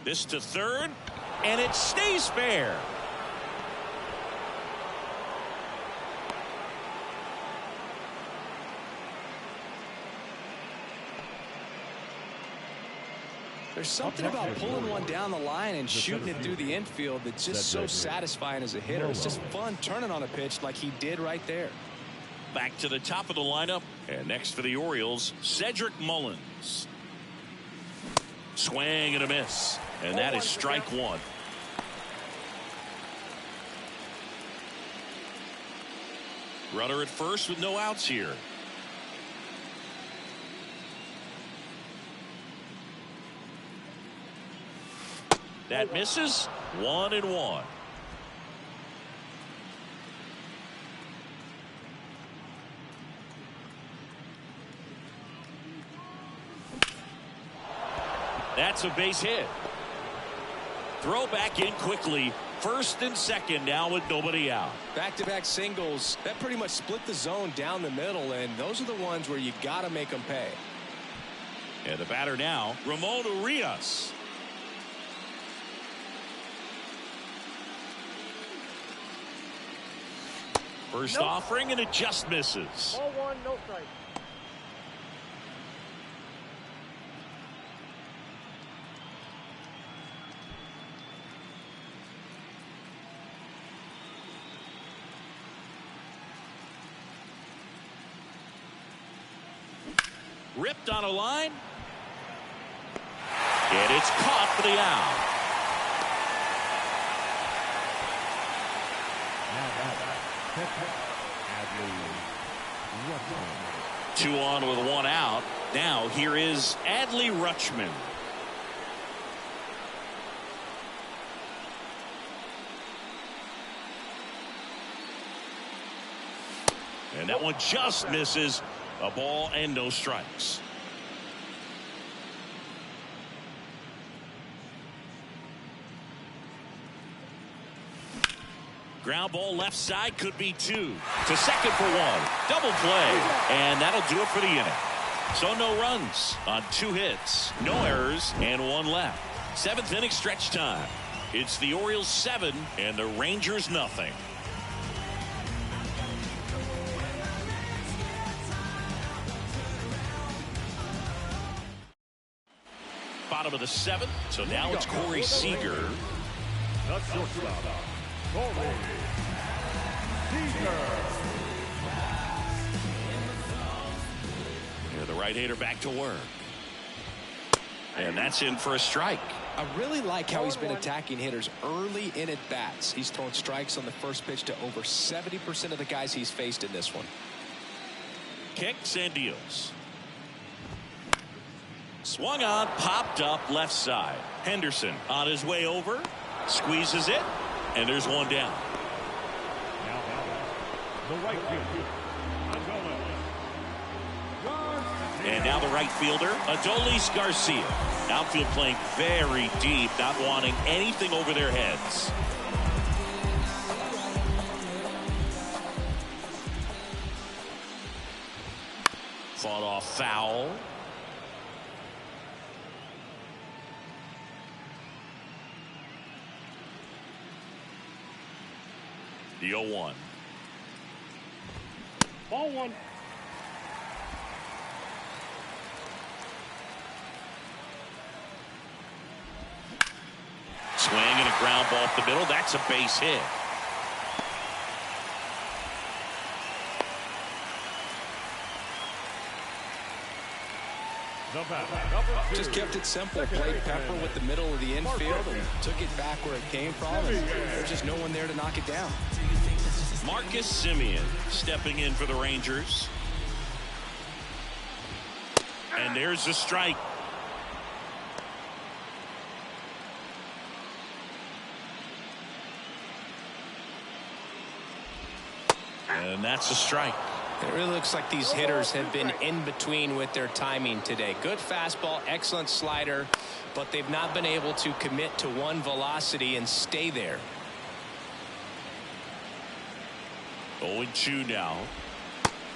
A: This to third, and it stays fair.
B: There's something about pulling one down the line and shooting it through the infield that's just so satisfying as a hitter. It's just fun turning on a pitch like he did right there.
A: Back to the top of the lineup, and next for the Orioles, Cedric Mullins. Swing and a miss, and that is strike one. Runner at first with no outs here. That misses. 1-1. That's a base hit. Throw back in quickly. First and second now with nobody out.
B: Back-to-back singles. That pretty much split the zone down the middle, and those are the ones where you got to make them pay.
A: And the batter now, Ramon Urias. First offering, and it just misses.
D: Ball one, no strike.
A: Ripped on a line. And it's caught for the out. 2 on with 1 out. Now here is Adley Rutschman. And that one just misses. A ball and no strikes. Ground ball left side, could be 2. To second for 1. Double play. And that'll do it for the inning. So no runs on 2 hits, no errors, and 1 left. 7th inning stretch time. It's the Orioles 7 and the Rangers nothing. Bottom of the 7th, so now it's Corey Seager.
C: That's shortstop, Corey Seager.
A: Here, the right-hander back to work. And that's in for a strike.
B: I really like how he's been attacking hitters early in at bats. He's thrown strikes on the first pitch to over 70% of the guys he's faced in this one.
A: Kicks and deals. Swung on, popped up left side. Henderson on his way over, squeezes it, and there's 1 down.
C: Now the right fielder,
A: And now the right fielder, Adolis Garcia. Outfield playing very deep, not wanting anything over their heads. Fought off foul. The 0-1.
D: Ball one.
A: Swing and a ground ball up the middle. That's a base hit.
B: Just kept it simple. Played Pepper with the middle of the infield and took it back where it came from. And there's just no one there to knock it down.
A: Marcus Semien stepping in for the Rangers. And there's the strike. And that's a strike.
B: It really looks like these hitters have been in between with their timing today. Good fastball, excellent slider, but they've not been able to commit to one velocity and stay there.
A: 0-2 now.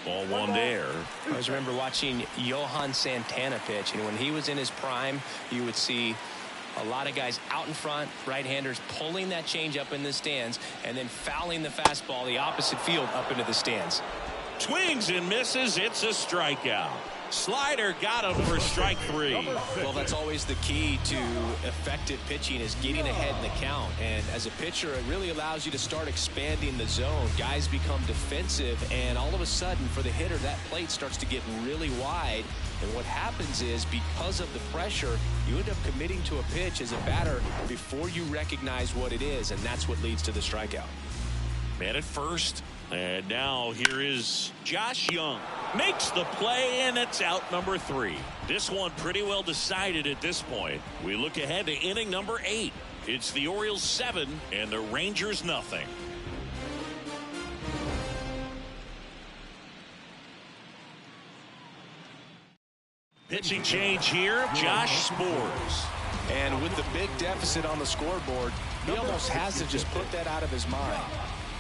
A: Ball one there.
B: I always remember watching Johan Santana pitch, and when he was in his prime, you would see a lot of guys out in front, right-handers pulling that change up in the stands and then fouling the fastball the opposite field up into the stands.
A: Swings and misses. It's a strikeout. Slider got him for strike 3.
B: Well, that's always the key to effective pitching, is getting ahead in the count. And as a pitcher, it really allows you to start expanding the zone. Guys become defensive, and all of a sudden, for the hitter, that plate starts to get really wide. And what happens is, because of the pressure, you end up committing to a pitch as a batter before you recognize what it is, and that's what leads to the strikeout.
A: Man at first. And now here is Josh Young. Makes the play, and it's out number 3. This one pretty well decided at this point. We look ahead to inning number 8. It's the Orioles 7 and the Rangers nothing. Pitching change here, Josh Sborz.
B: And with the big deficit on the scoreboard, he almost has to just put that out of his mind.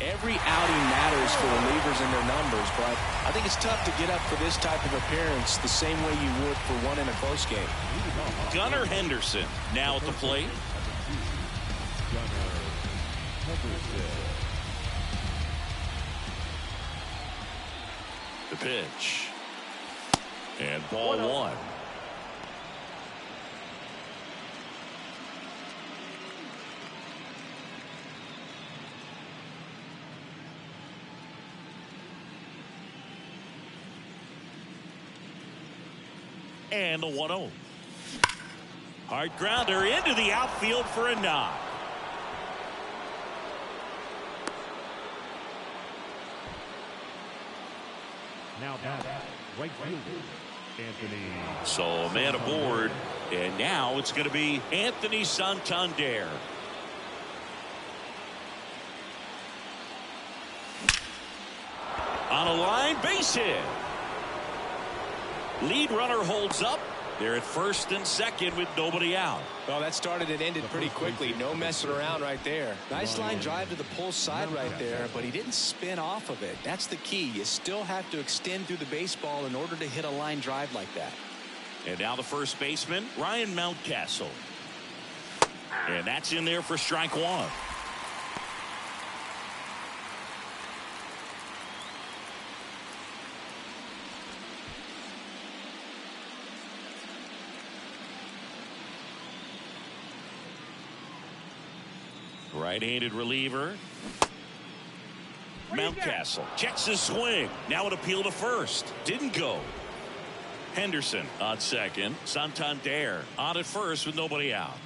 B: Every outing matters for relievers and their numbers, but I think it's tough to get up for this type of appearance the same way you would for one in a close game.
A: Gunnar Henderson now at the plate. The pitch. And ball 1. And the 1-0. Hard grounder into the outfield for a knock.
C: Now back, right fielder, Anthony.
A: So a man aboard, and now it's going to be Anthony Santander. On a line, base hit. Lead runner holds up. They're at first and second with nobody out.
B: Well, that started and ended pretty quickly. No messing around right there. Nice line drive to the pull side right there, but he didn't spin off of it. That's the key. You still have to extend through the baseball in order to hit a line drive like that.
A: And now the first baseman, Ryan Mountcastle. And that's in there for strike 1. Right-handed reliever. Mountcastle checks his swing. Now an appeal to first. Didn't go. Henderson on second. Santander on at first with nobody out.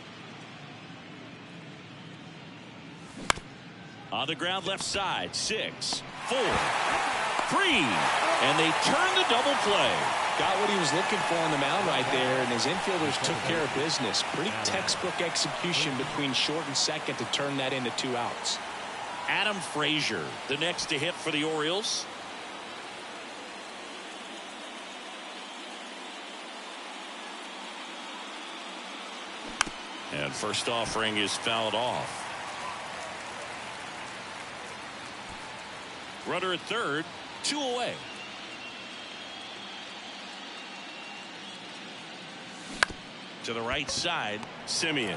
A: On the ground left side. 6, 4, 3. And they turn the double play.
B: Got what he was looking for on the mound right there, and his infielders took care of business. Pretty textbook execution between short and second to turn that into 2 outs.
A: Adam Frazier, the next to hit for the Orioles. And first offering is fouled off. Runner at third, 2 away. To the right side, Semien.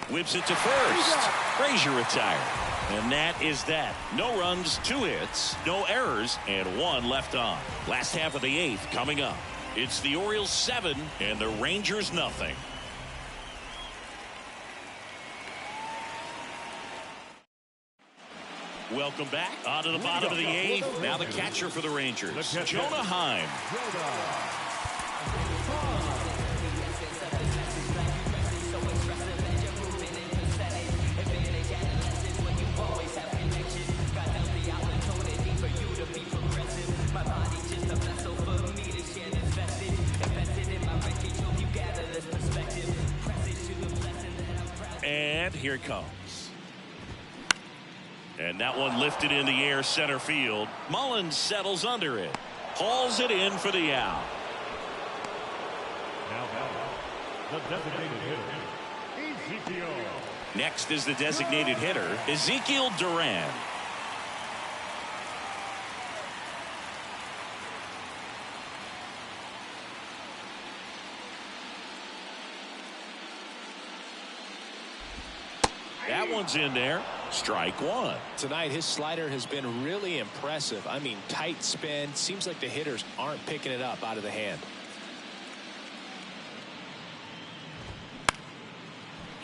A: Whips it to first. Frazier retired. And that is that. No runs, 2 hits, no errors, and 1 left on. Last half of the 8th coming up. It's the Orioles 7 and the Rangers nothing. Welcome back. On to the bottom of the 8th. Now the catcher for the Rangers, Jonah Heim. And here it comes. And that one lifted in the air center field. Mullins settles under it. Hauls it in for the out.
C: Now the designated hitter, Ezekiel.
A: Next is the designated hitter, Ezekiel Duran. That one's in there. Strike one.
E: Tonight his slider has been really impressive. I mean, tight spin. Seems like the hitters aren't picking it up out of the hand.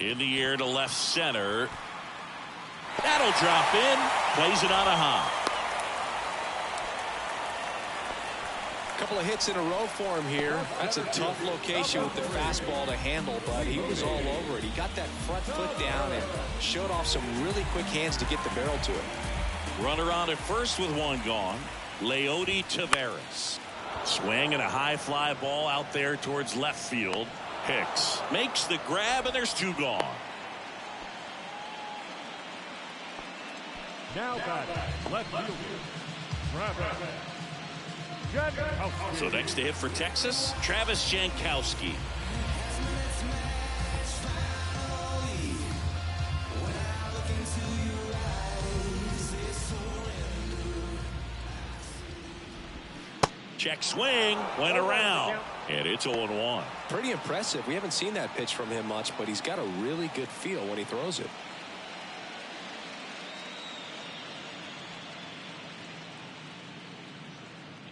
A: In the air to left center. That'll drop in. Plays it on a hop.
E: Couple of hits in a row for him here. That's a tough location with the fastball to handle, but he was all over it. He got that front foot down and showed off some really quick hands to get the barrel to it.
A: Runner on at first with one gone. Leody Taveras. Swing and a high fly ball out there towards left field. Hicks makes the grab, and there's two gone.
C: Now back, left fielder, Travis.
A: So next to hit for Texas, Travis Jankowski. Check swing, went around, and it's 0-1.
E: Pretty impressive. We haven't seen that pitch from him much, but he's got a really good feel when he throws it.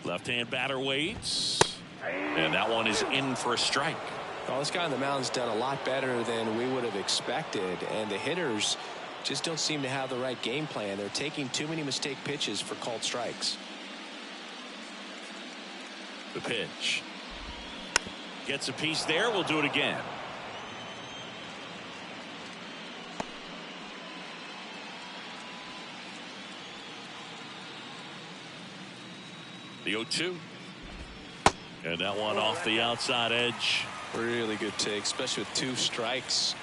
A: Left-hand batter waits, and that one is in for a strike.
E: Well, this guy on the mound's done a lot better than we would have expected, and the hitters just don't seem to have the right game plan. They're taking too many mistake pitches for called strikes.
A: The pitch. Gets a piece there. We'll do it again. The 0-2. And that one off the outside edge.
E: Really good take, especially with two strikes.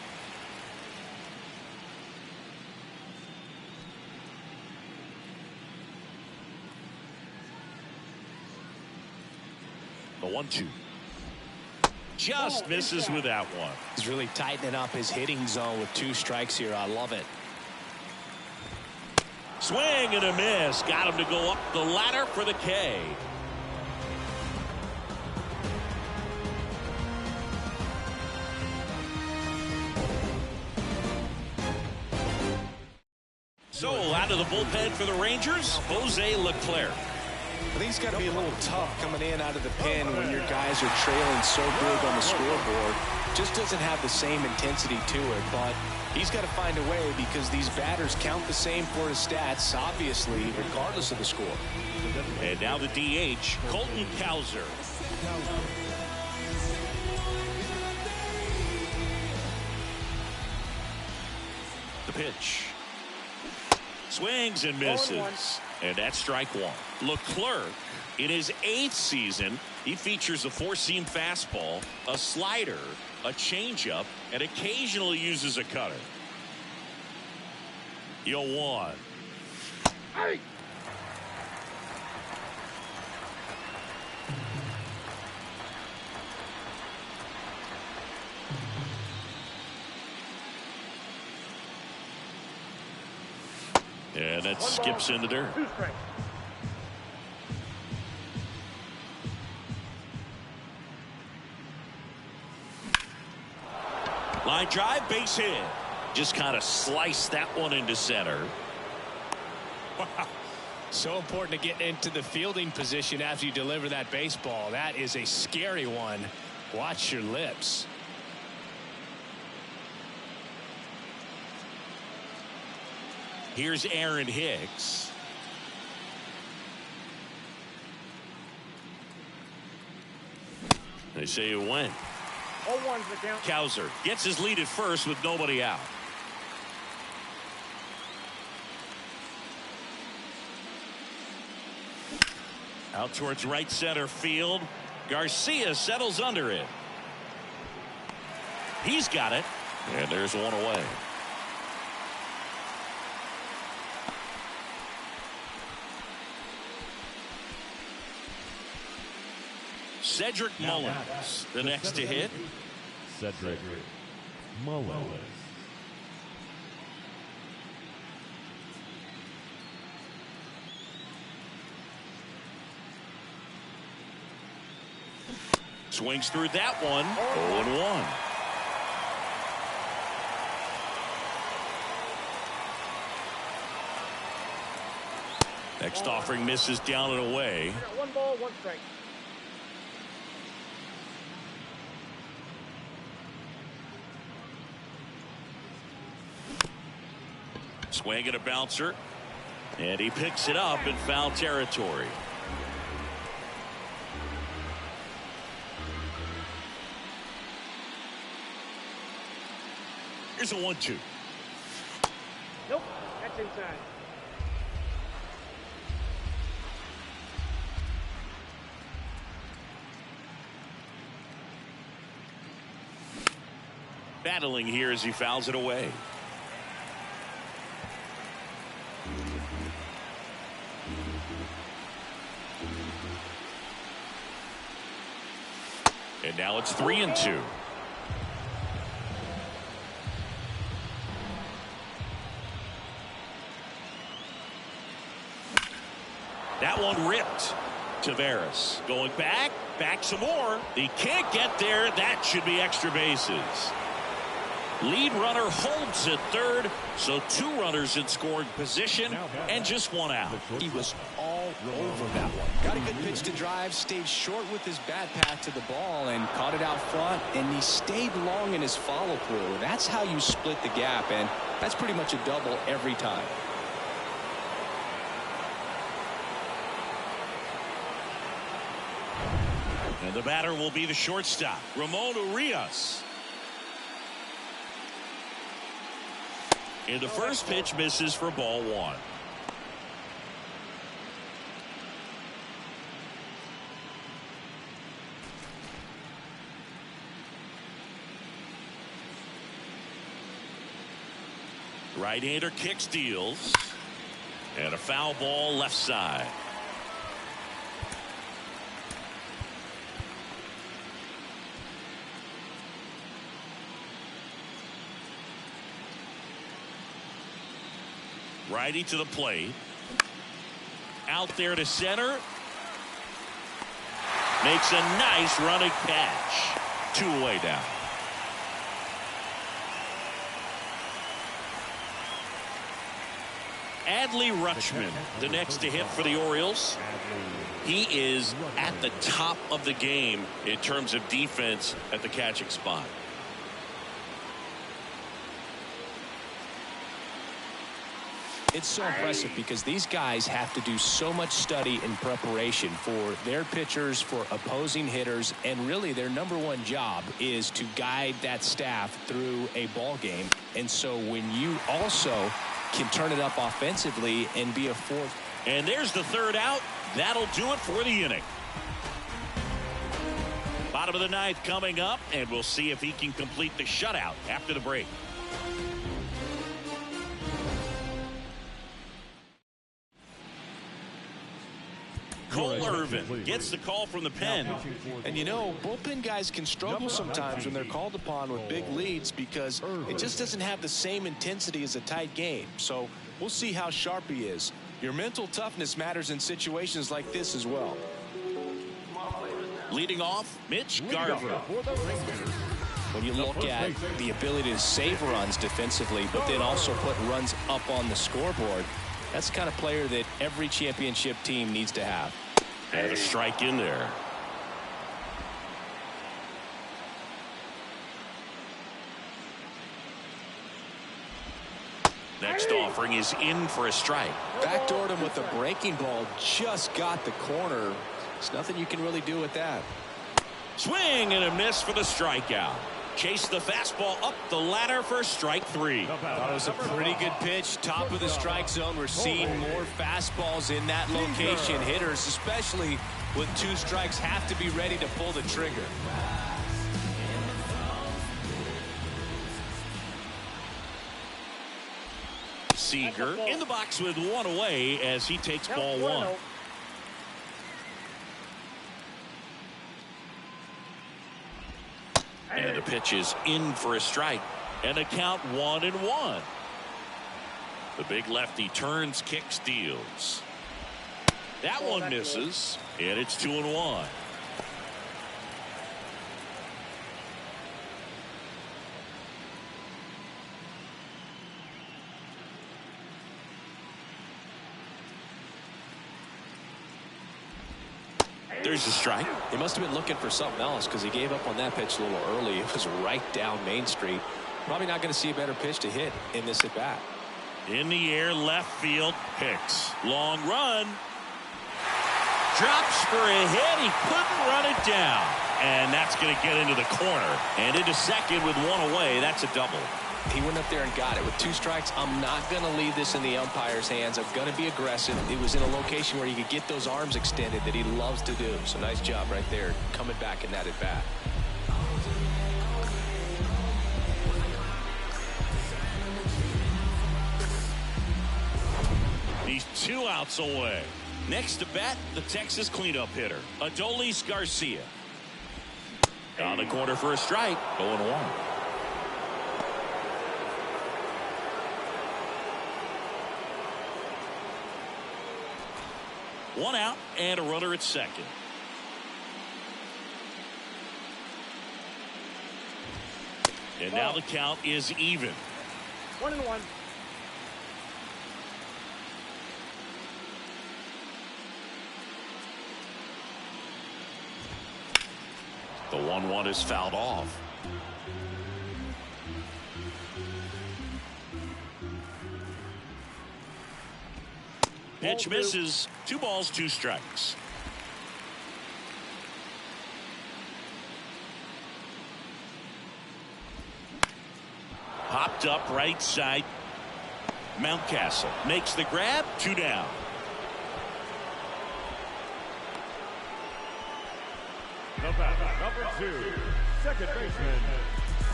A: The 1-2. Just misses with that one.
E: He's really tightening up his hitting zone with two strikes here. I love it.
A: Swing and a miss. Got him to go up the ladder for the K. So out of the bullpen for the Rangers, Jose Leclerc.
E: I think it's got to be a little tough coming in out of the pen when your guys are trailing so big on the scoreboard. Just doesn't have the same intensity to it, but he's got to find a way because these batters count the same for his stats, obviously, regardless of the score.
A: And now the DH, Colton Cowser. The pitch. Swings and misses. And that's strike one. Leclerc, in his 8th season, he features a four-seam fastball, a slider, a changeup, and occasionally uses a cutter. 0-1. Hey. And that skips in the dirt. Line drive, base hit. Just kind of sliced that one into center.
E: Wow. So important to get into the fielding position after you deliver that baseball. That is a scary one. Watch your lips.
A: Here's Aaron Hicks. They say it went.
D: 0-1's the count.
A: Cowser gets his lead at first with nobody out. Out towards right center field. Garcia settles under it. He's got it. And there's one away. Cedric Mullins, the next to hit.
C: Cedric Mullins.
A: Swings through that one. 0-1. Next offering misses down and away.
D: 1 ball, 1 strike.
A: Swing and a bouncer. And he picks it up in foul territory. Here's a 1-2.
D: Nope, that's inside.
A: Battling here as he fouls it away. And now it's 3-2. That one ripped. Taveras going back some more. He can't get there. That should be extra bases. Lead runner holds at third, so 2 runners in scoring position and just 1 out.
E: He was all over that one. Got a good pitch to drive, stayed short with his bat path to the ball and caught it out front, and he stayed long in his follow through. That's how you split the gap, and that's pretty much a double every time.
A: And the batter will be the shortstop, Ramon Urias. And the first pitch misses for ball 1. Right-hander kick steals. And a foul ball left side. Righty to the plate. Out there to center. Makes a nice running catch. 2 away down. Adley Rutschman, the next to hit for the Orioles. He is at the top of the game in terms of defense at the catching spot.
E: It's so impressive because these guys have to do so much study and preparation for their pitchers, for opposing hitters, and really their #1 job is to guide that staff through a ball game. And so when you also can turn it up offensively and be a fourth.
A: And there's the 3rd out. That'll do it for the inning. Bottom of the 9th coming up, and we'll see if he can complete the shutout after the break. Cole Irvin gets the call from the pen.
E: And you know, bullpen guys can struggle sometimes when they're called upon with big leads because it just doesn't have the same intensity as a tight game. So we'll see how sharp he is. Your mental toughness matters in situations like this as well.
A: Leading off, Mitch Garver.
E: When you look at the ability to save runs defensively, but then also put runs up on the scoreboard, that's the kind of player that every championship team needs to have.
A: And a strike in there. Next offering is in for a strike.
E: Backdoored him with a breaking ball. Just got the corner. There's nothing you can really do with that.
A: Swing and a miss for the strikeout. Chase the fastball up the ladder for strike 3.
E: That was a pretty good pitch. Top of the strike zone. We're seeing more fastballs in that location. Hitters, especially with 2 strikes, have to be ready to pull the trigger.
A: Seager in the box with 1 away as he takes ball 1. And the pitch is in for a strike. And the count 1-1. The big lefty turns, kicks, deals. That one misses. And it's 2-1. There's a strike.
E: He must have been looking for something else because he gave up on that pitch a little early. It was right down Main Street. Probably not going to see a better pitch to hit in this at bat.
A: In the air, left field, Hicks. Long run. Drops for a hit. He couldn't run it down. And that's going to get into the corner. And into second with one away. That's a double.
E: He went up there and got it. With 2 strikes, I'm not going to leave this in the umpire's hands. I'm going to be aggressive. It was in a location where he could get those arms extended that he loves to do. So nice job right there coming back in that at bat.
A: He's 2 outs away. Next to bat, the Texas cleanup hitter, Adolis Garcia. On the corner for a strike. 0-1. One out and a runner at second. And now the count is even.
D: 1-1.
A: The 1-1 is fouled off. Pitch misses. 2 balls, 2 strikes. Popped up right side. Mountcastle makes the grab. 2 down.
C: The batter, number 2, second baseman,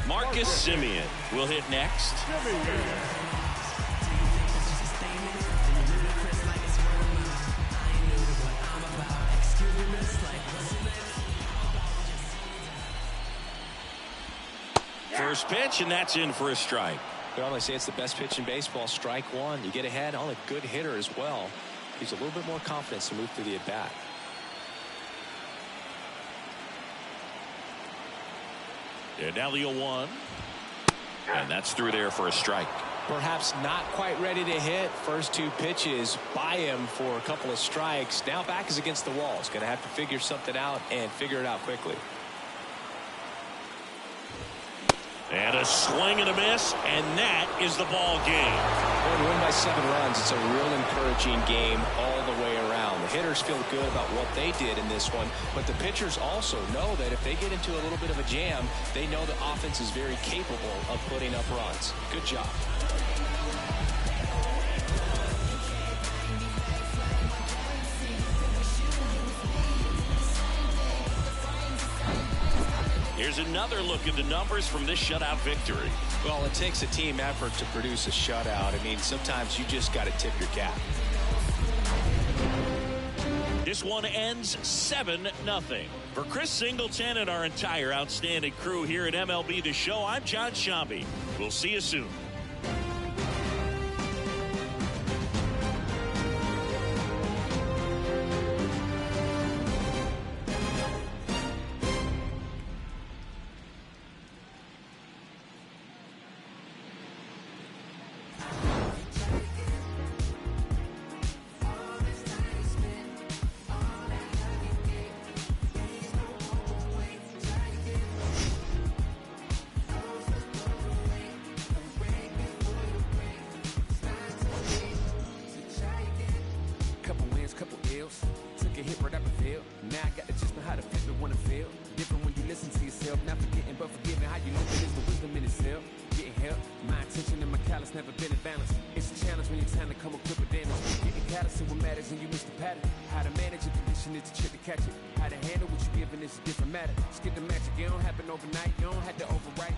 A: Marcus Semien will hit next. First pitch, and that's in for a strike.
E: Well, they say it's the best pitch in baseball. Strike 1. You get ahead on a good hitter as well. He's a little bit more confidence to move through the at bat.
A: And now the 0-1. And that's through there for a strike.
E: Perhaps not quite ready to hit. First 2 pitches by him for a couple of strikes. Now back is against the wall. He's going to have to figure something out and figure it out quickly.
A: And a swing and a miss, and that is the ball game.
E: When you win by 7 runs, it's a real encouraging game all the way around. The hitters feel good about what they did in this one, but the pitchers also know that if they get into a little bit of a jam, they know the offense is very capable of putting up runs. Good job.
A: Here's another look at the numbers from this shutout victory.
E: Well, it takes a team effort to produce a shutout. I mean, sometimes you just got to tip your cap.
A: This one ends 7-0. For Chris Singleton and our entire outstanding crew here at MLB The Show, I'm John Shambi. We'll see you soon.
F: Never been in balance. It's a challenge when you're trying to come up with damage. Getting callous to what matters and you miss the pattern. How to manage a condition is the trick to catch it. How to handle what you're given is a different matter. Skip the magic, it don't happen overnight. You don't have to overwrite.